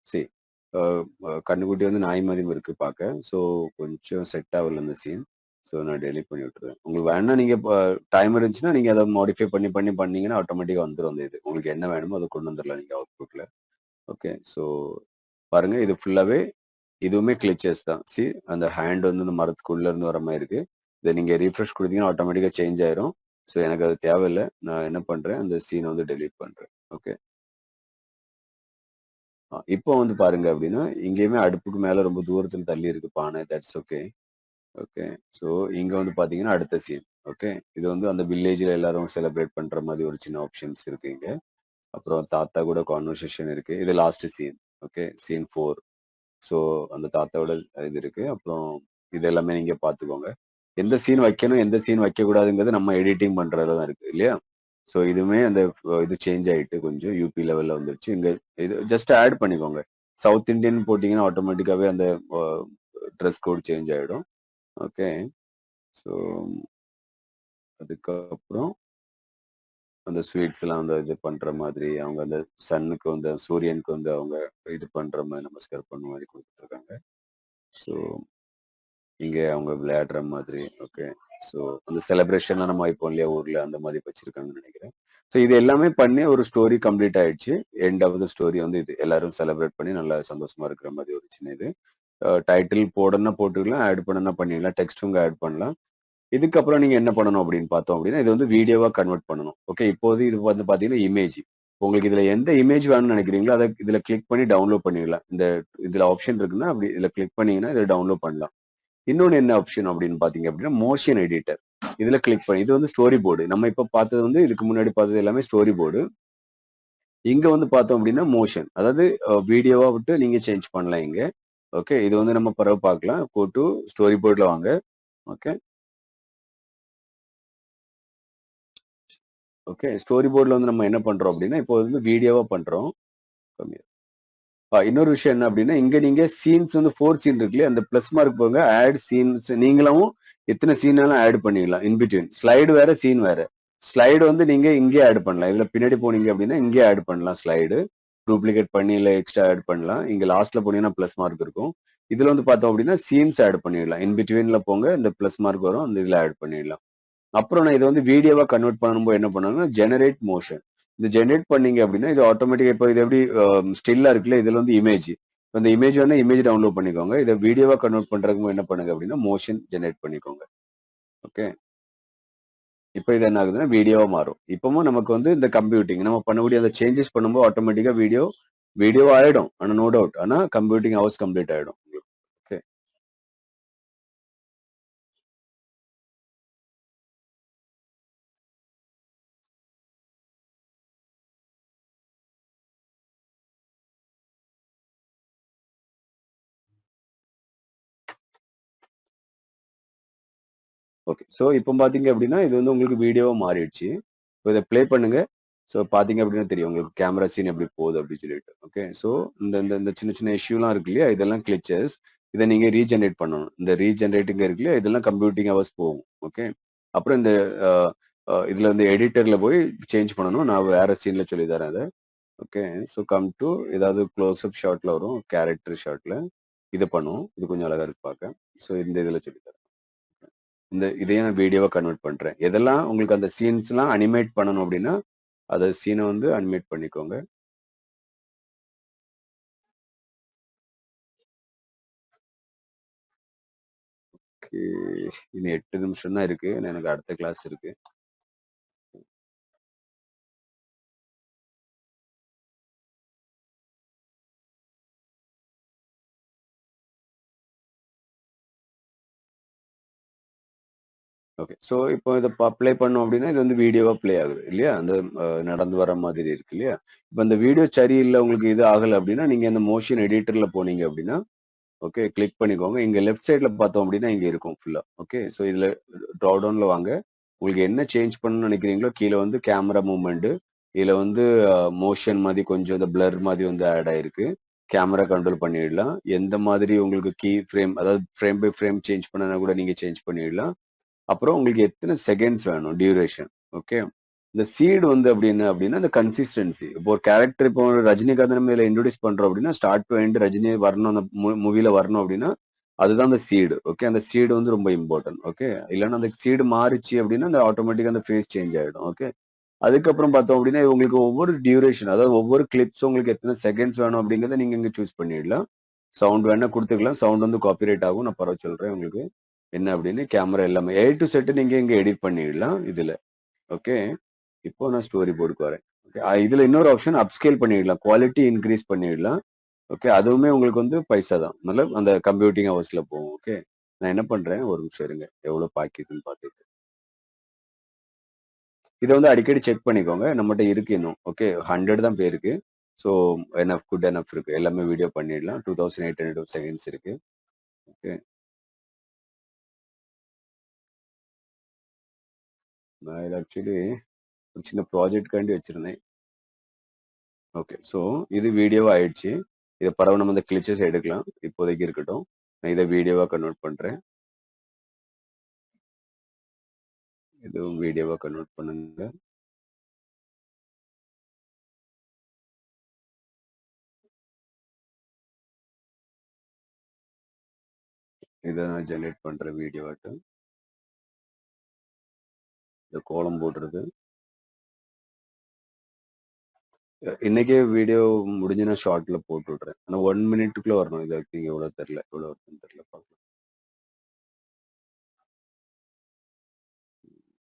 சரி, கண்ணுக்குட்டி வந்து நாய் மாதிரி இருக்கு பார்க்க. ஸோ கொஞ்சம் செட் ஆகல அந்த சீன். ஸோ நான் டெலிட் பண்ணி விட்டுருவேன். உங்களுக்கு வேணா நீங்க டைம் இருந்துச்சுன்னா நீங்க அதை மாடிஃபை பண்ணீங்கன்னா ஆட்டோமேட்டிக்கா வந்துடும் அந்த இது. உங்களுக்கு என்ன வேணுமோ அதை கொண்டு வந்துடலாம் நீங்க அவுட்புட்ல. ஓகே, ஸோ பாருங்க, இது ஃபுல்லாவே இதுவுமே கிளிச்சஸ் தான். அந்த ஹேண்ட் வந்து இந்த மரத்துக்குள்ள இருந்து வர மாதிரி இருக்கு. இதை நீங்க ரீஃப்ரெஷ் கொடுத்தீங்கன்னா ஆட்டோமேட்டிக்கா சேஞ்ச் ஆயிரும். ஸோ எனக்கு அது தேவையில்லை. நான் என்ன பண்றேன், அந்த சீனை வந்து டெலீட் பண்றேன். ஓகே, இப்போ வந்து பாருங்க அப்படின்னா இங்கேயுமே அடுப்புக்கு மேல ரொம்ப தூரத்துல தள்ளி இருக்கு பானை. That's okay. ஓகே, ஸோ இங்க வந்து பாத்தீங்கன்னா அடுத்த சீன். ஓகே, இது வந்து அந்த வில்லேஜ்ல எல்லாரும் செலிப்ரேட் பண்ற மாதிரி ஒரு சின்ன ஆப்ஷன்ஸ் இருக்கு இங்க. அப்புறம் தாத்தா கூட கான்வர்சேஷன் இருக்கு. இது last scene. Okay, scene 4. So அந்த தாத்தாவோட இது இருக்கு. அப்புறம் இது எல்லாமே நீங்க பாத்துக்கோங்க. எந்த சீன் வைக்கணும், எந்த சீன் வைக்க கூடாதுங்கிறது நம்ம எடிட்டிங் பண்றதுல தான் இருக்கு இல்லையா? ஸோ இதுவுமே அந்த இது சேஞ்ச் ஆயிட்டு கொஞ்சம் யூபி லெவல்ல வந்துருச்சு. இங்க இது ஜஸ்ட் ஆட் பண்ணிக்கோங்க. சவுத் இந்தியன் போட்டீங்கன்னா ஆட்டோமேட்டிக்காவே அந்த ட்ரெஸ் கோட் சேஞ்ச் ஆயிடும். ஓகே, ஸோ அதுக்கப்புறம் அந்த ஸ்வீட்ஸ் எல்லாம் வந்து இது பண்ற மாதிரி அவங்க அந்த சன்னுக்கு வந்து சூரியனுக்கு வந்து அவங்க இது பண்ற மாதிரி நமஸ்கார் பண்ண மாதிரி கொடுத்துருக்காங்க. ஸோ இங்க அவங்க விளையாடுற மாதிரி. ஓகே, ஸோ அந்த செலிப்ரேஷன்லாம் நம்ம வைப்போம் இல்லையா ஊர்ல, அந்த மாதிரி வச்சிருக்காங்கன்னு நினைக்கிறேன். ஸோ இது எல்லாமே பண்ணி ஒரு ஸ்டோரி கம்ப்ளீட் ஆயிடுச்சு. எண்ட் ஆஃப் த ஸ்டோரி வந்து இது எல்லாரும் செலிப்ரேட் பண்ணி நல்லா சந்தோஷமா இருக்கிற மாதிரி ஒரு சின்ன இது. டைட்டில் போடணும்னா போட்டுக்கலாம், ஆட் பண்ணணும்னா பண்ணிடலாம், டெக்ஸ்ட்டும் ஆட் பண்ணலாம். இதுக்கப்புறம் நீங்க என்ன பண்ணணும் அப்படின்னு பார்த்தோம் அப்படின்னா, இது வந்து வீடியோவா கன்வெர்ட் பண்ணணும். ஓகே, இப்போது இது வந்து பாத்தீங்கன்னா இமேஜ். உங்களுக்கு இதுல எந்த இமேஜ் வேணும்னு நினைக்கிறீங்களோ அதை இதுல கிளிக் பண்ணி டவுன்லோட் பண்ணிடலாம். இதுல ஆப்ஷன் இருக்குன்னா அப்படி இதுல கிளிக் பண்ணீங்கன்னா இதை டவுன்லோட் பண்ணலாம். இன்னொன்னு என்ன ஆப்ஷன் அப்படின்னு பாத்தீங்க அப்படின்னா மோஷன் எடிட்டர். இதுல கிளிக் பண்ணி இது வந்து ஸ்டோரி போர்டு. நம்ம இப்ப பார்த்தது வந்து இதுக்கு முன்னாடி பார்த்தது எல்லாமே ஸ்டோரி போர்டு. இங்க வந்து பார்த்தோம் அப்படின்னா மோஷன், அதாவது வீடியோவா விட்டு நீங்க சேஞ்ச் பண்ணலாம் இங்க. ஓகே, இது வந்து நம்ம பிறகு பார்க்கலாம். கோ டு ஸ்டோரி போர்ட்ல வாங்க. ஓகே, ஓகே, ஸ்டோரி போர்ட்ல வந்து நம்ம என்ன பண்றோம் அப்படின்னா இப்போ வந்து வீடியோவா பண்றோம். இன்னொரு விஷயம் என்ன அப்படின்னா இங்க நீங்க சீன்ஸ் வந்து 4 சீன் இருக்கு இல்லையா, அந்த பிளஸ் மார்க் போங்க, ஆட் சீன்ஸ் நீங்களும் எத்தனை சீனாலும் ஆட் பண்ணிடலாம். இன்பிட்வீன் ஸ்லைடு வேற சீன் வேற. ஸ்லைடு வந்து நீங்க இங்கே ஆட் பண்ணலாம். இதுல பின்னாடி போனீங்க அப்படின்னா இங்கே ஆட் பண்ணலாம். ஸ்லைடு டூப்ளிகேட் பண்ணி இல்லை எக்ஸ்ட்ரா ஆட் பண்ணலாம். இங்க லாஸ்ட்ல போனீங்கன்னா பிளஸ் மார்க் இருக்கும். இதுல வந்து பார்த்தோம் அப்படின்னா சீன்ஸ் ஆட் பண்ணிடலாம். இன்பிட்வீன்ல போங்க, இந்த பிளஸ் மார்க் வரும், அந்த இதுல ஆட் பண்ணிடலாம். அப்புறம் நான் இதை வந்து வீடியோவா கன்வெர்ட் பண்ணும்போது என்ன பண்ணாங்கன்னா ஜெனரேட் மோஷன். இது ஜெனரேட் பண்ணீங்க அப்படின்னா இது ஆட்டோமேட்டிக்கா இப்போ இது எப்படி ஸ்டில்லா இருக்குல்ல, இதுல வந்து இமேஜ். இந்த இமேஜ் வேணா இமேஜ் டவுன்லோட் பண்ணிக்கோங்க. இதை வீடியோவா கன்வெர்ட் பண்றதுக்கு என்ன பண்ணுங்க அப்படின்னா மோஷன் ஜெனரேட் பண்ணிக்கோங்க. ஓகே, இப்போ இது என்ன ஆகுதுன்னா வீடியோவா மாறும். இப்பவும் நமக்கு வந்து இந்த கம்ப்யூட்டிங் நம்ம பண்ணக்கூடிய அந்த சேஞ்சஸ் பண்ணும்போது ஆட்டோமேட்டிக்கா வீடியோ ஆயிடும். ஆனா நோ டவுட், ஆனா கம்ப்யூட்டிங் ஹவர்ஸ் கம்ப்ளீட் ஆயிடும். Okay, okay. ஸோ இப்போ பாத்தீங்க அப்படின்னா இது வந்து உங்களுக்கு வீடியோவா மாறிடுச்சு. இப்போ இதை ப்ளே பண்ணுங்க. ஸோ பார்த்தீங்க அப்படின்னா தெரியும் உங்களுக்கு கேமரா சீன் எப்படி போகுது அப்படின்னு சொல்லிட்டு. ஓகே. ஸோ இந்த இந்த இந்த சின்ன சின்ன இஷ்யூலாம் இருக்கு இல்லையா? இதெல்லாம் கிளிச்சஸ். இத நீங்க ரீஜெனரேட் பண்ணணும். இந்த ரீஜெனரேட்டிங் இருக்கு இல்லையா? இதெல்லாம் கம்ப்யூட்டிங் ஹவர்ஸ் போகும். ஓகே. அப்புறம் இந்த அ இதுல வந்து எடிட்டர்ல போய் சேஞ்ச் பண்ணணும். நான் வேற சீன்ல சொல்லி தரேன் அத. ஓகே. ஸோ கம் டூ ஏதாவது க்ளோஸ் அப் ஷாட்ல வரும். கேரக்டர் ஷாட்ல. இத பண்ணும். இது கொஞ்சம் அழகா இருக்கு பார்க்க. ஸோ இந்த இதுல சொல்லி தரேன். இதையும் நான் வீடியோவா கன்வெர்ட் பண்றேன். எதெல்லாம் உங்களுக்கு அந்த சீன்ஸ்லாம் அனிமேட் பண்ணணும் அப்படின்னா, அத சீன வந்து அனிமேட் பண்ணிக்கோங்க. ஓகே. இன்னும் 8 நிமிஷம் தான் இருக்கு. எனக்கு அடுத்த கிளாஸ் இருக்கு. ஓகே. ஸோ இப்போ இத ப்ளே பண்ணோம் அப்படின்னா, இது வந்து வீடியோவா ப்ளே ஆகுது இல்லையா? அந்த நடந்து வர மாதிரி இருக்கு இல்லையா? இப்ப இந்த வீடியோ சரியில்ல உங்களுக்கு இது ஆகல அப்படின்னா, நீங்க அந்த மோஷன் எடிட்டர்ல போனீங்க அப்படின்னா, ஓகே கிளிக் பண்ணிக்கோங்க. இங்க லெஃப்ட் சைட்ல பார்த்தோம் அப்படின்னா, இங்க இருக்கும் ஃபுல்லா. ஓகே. ஸோ இதுல ட்ராப் டவுன்ல வாங்க. உங்களுக்கு என்ன சேஞ்ச் பண்ணணும்னு நினைக்கிறீங்களோ, கீழ வந்து கேமரா மூவ்மெண்ட், இதுல வந்து மோஷன் மாதிரி கொஞ்சம் இந்த பிளர் மாதிரி வந்து ஆட் ஆயிருக்கு. கேமரா கண்ட்ரோல் பண்ணிடலாம். எந்த மாதிரி உங்களுக்கு கீ ஃப்ரேம் அதாவது ஃப்ரேம் பை ஃப்ரேம் சேஞ்ச் பண்ணனா கூட நீங்க சேஞ்ச் பண்ணிடலாம். அப்புறம் உங்களுக்கு எத்தனை செகண்ட்ஸ் வேணும் டியூரேஷன். ஓகே. இந்த சீடு வந்து அப்படின்னா அந்த கன்சிஸ்டன்சி. இப்போ ஒரு கேரக்டர் இப்போ ரஜினிகாந்த் நம்ம இதுல இன்ட்ரோடியூஸ் பண்றோம் அப்படின்னா, ஸ்டார்ட் டு எண்ட் ரஜினி வரணும் அந்த மூவில வரணும் அப்படின்னா, அதுதான் அந்த சீடு. ஓகே. அந்த சீடு வந்து ரொம்ப இம்பார்ட்டன்ட். ஓகே. இல்லன்னா அந்த சீடு மாறிச்சு அப்படின்னா, அந்த ஆட்டோமேட்டிக்கா அந்த ஃபேஸ் சேஞ்ச் ஆயிடும். ஓகே. அதுக்கப்புறம் பார்த்தோம் அப்படின்னா, உங்களுக்கு ஒவ்வொரு டியூரேஷன் அதாவது ஒவ்வொரு கிளிப்ஸும் உங்களுக்கு எத்தனை செகண்ட்ஸ் வேணும் அப்படிங்கிறத நீங்க இங்க சூஸ் பண்ணிடலாம். சவுண்ட் வேணா குடுத்துக்கலாம். சவுண்ட் வந்து காப்பிரைட் ஆகும். நான் பரவ சொல்றேன் உங்களுக்கு. என்ன அப்படின்னு கேமரா எல்லாமே ஏ டு செட் நீங்க இங்க எடிட் பண்ணிடலாம் இதுல. ஓகே. இப்போ நான் ஸ்டோரி போர்டுக்கு வரேன். ஓகே. இதுல இன்னொரு ஆப்ஷன் அப்ஸ்கேல் பண்ணிடலாம். குவாலிட்டி இன்கிரீஸ் பண்ணிடலாம். ஓகே. அதுவுமே உங்களுக்கு வந்து பைசா தான். மத்தலப் அந்த கம்ப்யூட்டிங் ஹவர்ஸ்ல போகும். ஓகே. நான் என்ன பண்றேன், ஒரு நிமிஷம் இருங்க. எவ்வளவு பாக்கிக்குன்னு பார்த்துட்டு. இத வந்து அடிக்கடி செக் பண்ணிக்கோங்க. நம்மட்ட இருக்கு இன்னும். ஓகே. 100 தான் போயிருக்கு. ஸோ எனஃப் குட் எனஃப் இருக்கு. எல்லாமே வீடியோ பண்ணிடலாம். 2800 செகண்ட்ஸ் இருக்கு. ஓகே. நான் இத ஆக்சுவலி ஒரு சின்ன ப்ராஜெக்ட்காண்டி வச்சிருந்தேன். ஓகே. ஸோ இது வீடியோவா ஆயிடுச்சு. இத பரவ நம்ம இந்த கிளிச்சஸ் எடுக்கலாம். இப்போதைக்கு இருக்கட்டும். நான் இத வீடியோவா கன்வெர்ட் பண்றேன். இதுவும் வீடியோவா கன்வெர்ட் பண்ணுங்க. இத நான் ஜெனரேட் பண்றேன் வீடியோவாட்ட. இந்த கோலம் போடுறது. இன்னைக்கே வீடியோ முடிஞ்சு நான் ஷார்ட்ல போட்டு விடுறேன். ஆனா 1 மினிட்டுக்குள்ள வரணும். இது ஐ திங்க் எவ்வளோ தெரியல. எவ்வளோ வருதுன்னு தெரியல பார்க்கலாம்.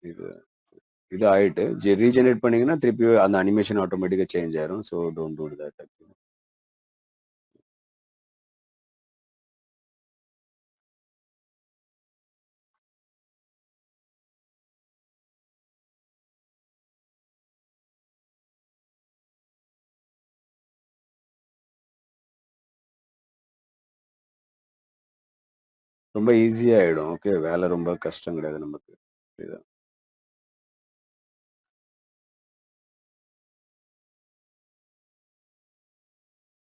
இது இது ஆயிட்டு. ரீஜெனரேட் பண்ணீங்கன்னா திருப்பி அந்த அனிமேஷன் ஆட்டோமேட்டிக்கா சேஞ்ச் ஆயிரும். So don't do that. ரொம்ப ஈஸியா ஆயிடும். ஓகே. வேலை ரொம்ப கஷ்டம் கிடையாது நமக்கு. புரியுதா?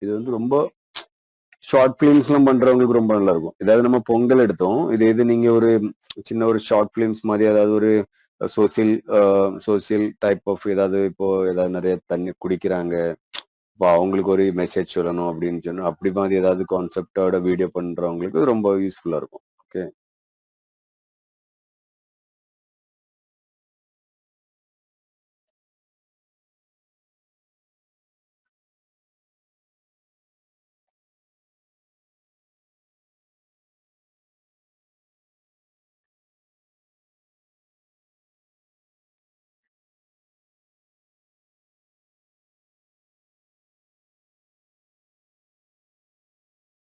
இது வந்து ரொம்ப ஷார்ட் ஃபிலிம்ஸ்லாம் பண்றவங்களுக்கு ரொம்ப நல்லா இருக்கும். ஏதாவது நம்ம பொங்கல் எடுத்தோம். இது நீங்க ஒரு சின்ன ஒரு ஷார்ட் ஃபிலிம்ஸ் மாதிரி ஏதாவது ஒரு சோசியல் சோசியல் டைப் ஆஃப் ஏதாவது இப்போ ஏதாவது நிறைய தண்ணி குடிக்கிறாங்க. இப்போ அவங்களுக்கு ஒரு மெசேஜ் சொல்லணும் அப்படின்னு சொன்னா, அப்படி மாதிரி ஏதாவது கான்செப்டோட வீடியோ பண்றவங்களுக்கு ரொம்ப யூஸ்ஃபுல்லா இருக்கும். ஓகே.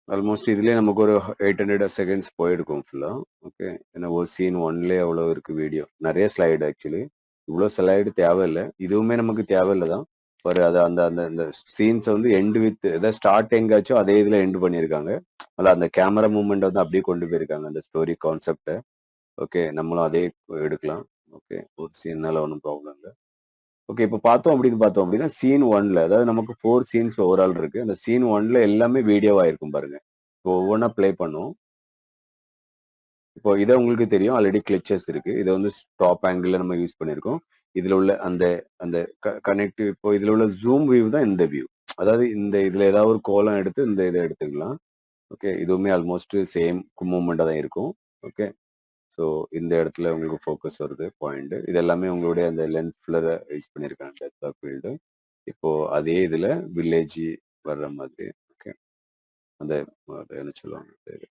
ஆல்மோஸ்ட் இதுலயே நமக்கு ஒரு 800 செகண்ட்ஸ் போயிருக்கும் ஃபுல்லா. ஓகே. ஏன்னா ஒரு சீன் ஒன்லயே அவ்வளோ இருக்கு வீடியோ. நிறைய ஸ்லைடு ஆக்சுவலி. இவ்வளோ ஸ்லைடு தேவையில்ல. இதுவுமே நமக்கு தேவையில்ல தான். ஒரு அது அந்த அந்த அந்த சீன்ஸ வந்து எண்ட் வித் ஏதாவது ஸ்டார்ட் எங்காச்சோ அதே இதுல எண்ட் பண்ணியிருக்காங்க. அதுல அந்த கேமரா மூவ்மெண்ட் வந்து அப்படியே கொண்டு போயிருக்காங்க அந்த ஸ்டோரி கான்செப்ட்ட. ஓகே. நம்மளும் அதே எடுக்கலாம். ஓகே. ஒரு சீன்னால ஒண்ணும் ப்ராப்ளம் இல்ல. ஓகே. இப்ப பார்த்தோம் அப்படின்னா, சீன் 1ல அதாவது நமக்கு 4 சீன்ஸ் ஓவரால் இருக்கு. அந்த சீன் 1ல எல்லாமே வீடியோவா இருக்கும் பாருங்க. இப்போ ஒவ்வொன்னா ப்ளே பண்ணும். இப்போ இத உங்களுக்கு தெரியும். ஆல்ரெடி கிளிச்சஸ் இருக்கு. இத வந்து டாப் ஆங்கிள்ல நம்ம யூஸ் பண்ணியிருக்கோம். இதுல உள்ள அந்த அந்த கனெக்ட் இப்போ இதுல உள்ள ஜூம் வியூ தான் இந்த வியூ. அதாவது இதுல ஏதாவது ஒரு கோலம் எடுத்து இந்த இத எடுத்துக்கலாம். ஓகே. இதுவுமே ஆல்மோஸ்ட் சேம் மூவ்மெண்ட்டா தான் இருக்கும். ஓகே. ஸோ இந்த இடத்துல உங்களுக்கு ஃபோக்கஸ் வருது பாயிண்ட். இது எல்லாமே உங்களுடைய அந்த லென்ஸ் ஃபில்லர யூஸ் பண்ணியிருக்காங்க டெப்த் ஆஃப் ஃபீல்டு. இப்போ அதே இதுல வில்லேஜ் வர்ற மாதிரி. ஓகே. அந்த அது என்ன சொல்லுவாங்க பேரு?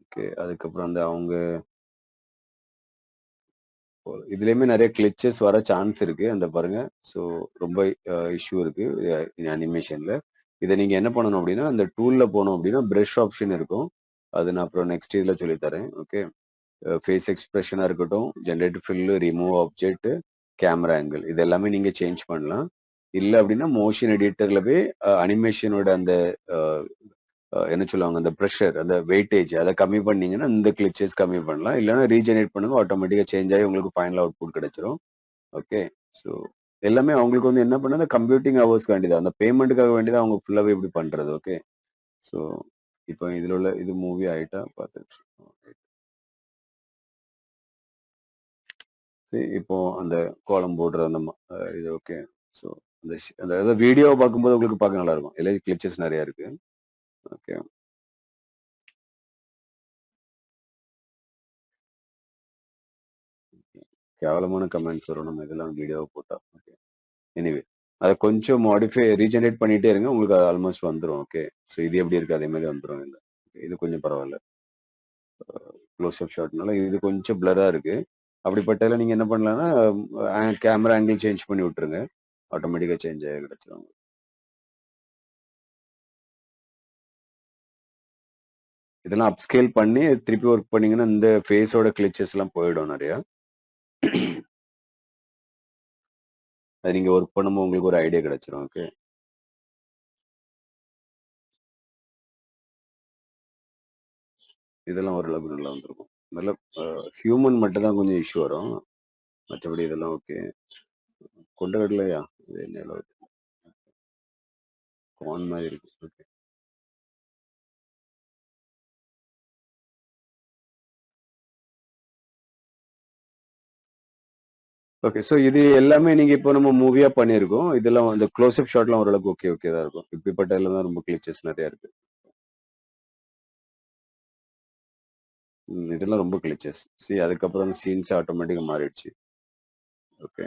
ஓகே. அதுக்கப்புறம் அந்த அவங்க இதுலயுமே நெறைய கிளிச்சஸ் வர சான்ஸ் இருக்கு. அந்த பாருங்க. ஸோ ரொம்ப இஷ்யூ இருக்கு அனிமேஷன்ல. இத நீங்க என்ன பண்ணணும் அப்டின்னா, அந்த டூல்ல போனோம் அப்டின்னா, பிரஷ் ஆப்ஷன் இருக்கும். அது நான் அப்புறம் நெக்ஸ்ட் இதுல சொல்லி தரேன். ஓகே. ஃபேஸ் எக்ஸ்பிரஷனா இருக்கட்டும், generate fill, remove object, camera angle இது எல்லாமே நீங்க சேஞ்ச் பண்ணலாம். இல்ல அப்டின்னா, மோஷன் எடிட்டர்ல போய் அனிமேஷனோட அந்த அ என்ன சொல்லுவாங்க, அந்த பிரஷர், அந்த வெயிட்டேஜ் அத கம்மி பண்ணீங்கன்னா, இந்த கிளிச்சஸ் கம்மி பண்ணலாம். இல்லன்னா ரீஜெனரேட் பண்ணுங்க. ஆட்டோமேட்டிக்கா சேஞ்ச் ஆயி உங்களுக்கு ஃபைனல் அவுட்புட் கிடைச்சிரும். ஓகே. ஸோ எல்லாமே அவங்களுக்கு வந்து என்ன பண்ணது கம்ப்யூட்டிங் ஹவர்ஸ்க்காண்டி தான். அந்த பேமெண்ட்டுக்காக வேண்டி தான் அவங்க ஃபுல்லாவே இப்படி பண்றது. ஓகே. ஸோ இப்போ இதுல உள்ள இது மூவி ஆயிட்டா பார்த்துட்டு இருக்கோம். சரி, இப்போ அந்த கோலம் போடுற அந்த இது ஓகே. ஸோ அந்த வீடியோவை பார்க்கும்போது உங்களுக்கு பார்க்க நல்லா இருக்கும். எல்லாம் கிளிச்சஸ் நிறைய இருக்கு. ஓகே. கேவலமான கமெண்ட்ஸ் வரும் நம்ம இதெல்லாம் வீடியோவை போட்டா. ஓகே. எனிவே அத கொஞ்சம் மாடிஃபை ரீஜெனரேட் பண்ணிட்டே இருங்க. உங்களுக்கு அது ஆல்மோஸ்ட் வந்துரும். ஓகே. ஸோ இது எப்படி இருக்கு அதே மாதிரி வந்துரும் இதுல. இது கொஞ்சம் பரவாயில்ல. க்ளோஸ் அப் ஷாட்னால இது கொஞ்சம் பிளரா இருக்கு. அப்படிப்பட்டதுல நீங்க என்ன பண்ணலாம்னா, கேமரா ஆங்கிள் சேஞ்ச் பண்ணி விட்டுருங்க. ஆட்டோமேட்டிக்கா சேஞ்ச் ஆகி கிடைச்சிரும். இதெல்லாம் அப்ஸ்கேல் பண்ணி திருப்பி ஒர்க் பண்ணீங்கன்னா, இந்த ஃபேஸோட கிளிச்சஸ்லாம் போயிடும் நெறையா. அது நீங்க ஒர்க் பண்ணும்போது உங்களுக்கு ஒரு ஐடியா கிடைச்சிரும். ஓகே. இதெல்லாம் ஓரளவுக்கு நல்லா வந்திருக்கும். நல்ல ஹியூமன் மட்டும் தான் கொஞ்சம் இஷ்யூ வரும். மற்றபடி இதெல்லாம் ஓகே. கொண்டக்கடலையா? இது என்ன அளவு? கார்ன் மாதிரி இருக்கு. ஓகே. ஓகே. ஸோ இது எல்லாமே நீங்க இப்போ நம்ம மூவியா பண்ணியிருக்கோம். இதெல்லாம் வந்து க்ளோஸ் அப் ஷாட்லாம் ஓரளவுக்கு ஓகே தான் இருக்கும். இப்படிப்பட்டதுல தான் ரொம்ப கிளிச்சஸ் நெறையா இருக்கு. இதெல்லாம் ரொம்ப கிளிச்சஸ். அதுக்கப்புறம் சீன்ஸ் ஆட்டோமேட்டிக்கா மாறிடுச்சு. ஓகே.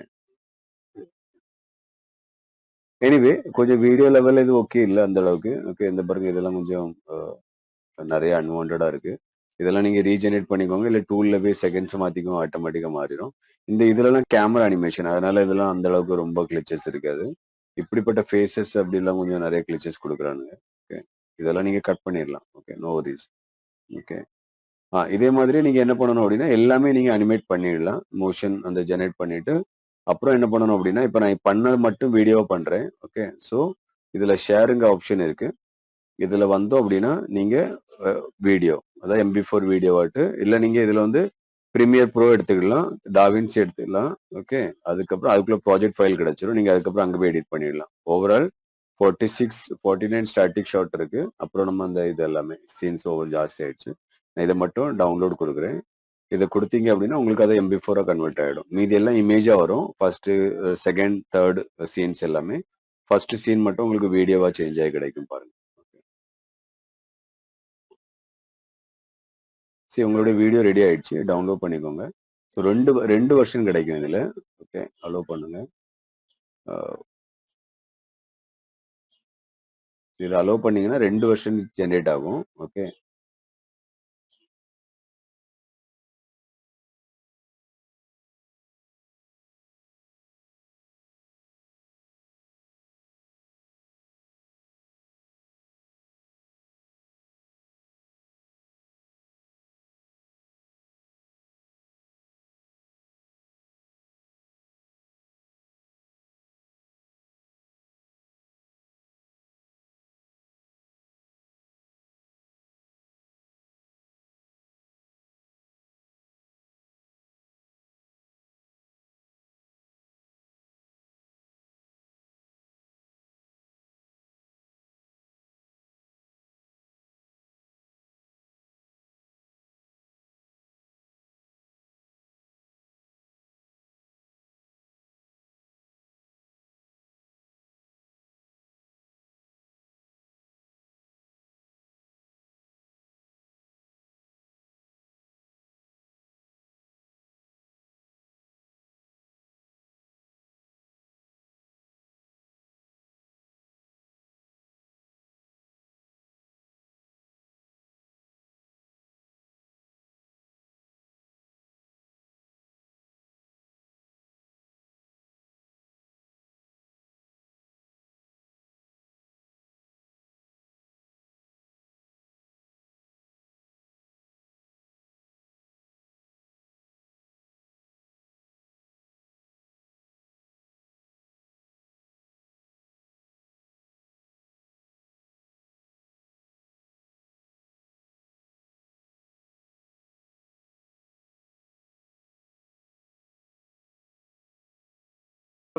எனிவே கொஞ்சம் வீடியோ லெவல்ல இது ஓகே இல்ல அந்த அளவுக்கு. ஓகே. இந்த பாருங்க இதெல்லாம் கொஞ்சம் நெறைய அன்வான்டடா இருக்கு. இதெல்லாம் நீங்க ரீஜெனரேட் பண்ணிக்கோங்க. இல்ல டூல்ல போய் செகண்ட்ஸ் மாத்திக்கோங்க. ஆட்டோமேட்டிக்கா மாறிரும். இதுலலாம் கேமரா அனிமேஷன். அதனால இதெல்லாம் அந்த அளவுக்கு ரொம்ப கிளிச்சஸ் இருக்காது. இப்படிப்பட்ட ஃபேஸஸ் அப்படிலாம் கொஞ்சம் நெறைய கிளிச்சஸ் குடுக்குறானுங்க. ஓகே. இதெல்லாம் நீங்க கட் பண்ணிரலாம். ஓகே. நோ வொரீஸ். ஓகே. இதே மாதிரி நீங்க என்ன பண்ணணும் அப்படின்னா, எல்லாமே நீங்க அனிமேட் பண்ணிடலாம். மோஷன் அந்த ஜெனரேட் பண்ணிட்டு, அப்புறம் என்ன பண்ணணும் அப்படின்னா, இப்ப நான் பண்ணது மட்டும் வீடியோவா பண்றேன். ஓகே. ஸோ இதுல ஷேருங்க ஆப்ஷன் இருக்கு. இதுல வந்தோம் அப்படின்னா, நீங்க அ வீடியோ அதாவது MP4 வீடியோவாட்டு, இல்ல நீங்க இதுல வந்து பிரீமியர் ப்ரோ எடுத்துக்கலாம். டாவின்சி எடுத்துக்கலாம். ஓகே. அதுக்கப்புறம் அதுக்குள்ள ப்ராஜெக்ட் ஃபைல் கிடைச்சிரும். நீங்க அதுக்கப்புறம் அங்க போய் எடிட் பண்ணிடலாம். ஓவரால் 46, 49 ஸ்டாட்டிக் ஷாட் இருக்கு. அப்புறம் நம்ம அந்த இது எல்லாமே சீன்ஸ் ஓவர் ஜாஸ்தி ஆயிடுச்சு. நான் இத மட்டும் டவுன்லோட் குடுக்குறேன். இத குடுத்தீங்க அப்படின்னா, உங்களுக்கு அது MP4ஆ கன்வெர்ட் ஆயிடும். மீதி எல்லாம் இமேஜா வரும். ஃபர்ஸ்ட், செகண்ட், தேர்ட் சீன்ஸ் எல்லாமே. ஃபர்ஸ்ட் சீன் மட்டும் உங்களுக்கு வீடியோவா சேஞ்ச் ஆகி கிடைக்கும் பாருங்க. உங்களுடைய வீடியோ ரெடி ஆயிடுச்சு. டவுன்லோட் பண்ணிக்கோங்க. ஸோ 2 வெர்ஷன் கிடைக்கும் இதுல. ஓகே. அலோ பண்ணுங்க. அ இத அலோ பண்ணீங்கன்னா 2 வெர்ஷன் ஜெனரேட் ஆகும். ஓகே.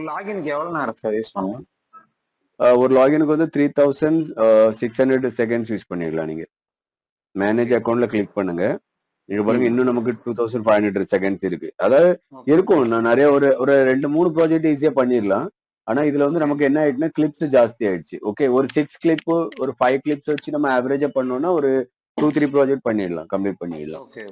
லாகினுக்கு எவ்வளவு நேரம் சார் யூஸ் பண்ணுவோம்? ஒரு லாகினுக்கு வந்து 3600 செகண்ட்ஸ் யூஸ் பண்ணிடலாம் நீங்க. மேனேஜ் அக்கௌண்ட்ல கிளிக் பண்ணுங்க. நீங்க பாருங்க இன்னும் நமக்கு 2500 செகண்ட்ஸ் இருக்கு. அதாவது இருக்கும் நான் நிறைய ஒரு ஒரு 2-3 ப்ராஜெக்ட் ஈஸியா பண்ணிடலாம். ஆனா இதுல வந்து நமக்கு என்ன ஆயிடுச்சுன்னா கிளிப்ஸ் ஜாஸ்தி ஆயிடுச்சு. ஓகே ஒரு 6 கிளிப் ஒரு 5 கிளிப்ஸ் வச்சு நம்ம ஆவரேஜா பண்ணோம்னா ஒரு 2-3 ப்ராஜெக்ட் பண்ணிடலாம், கம்ப்ளீட் பண்ணிடலாம். ஓகே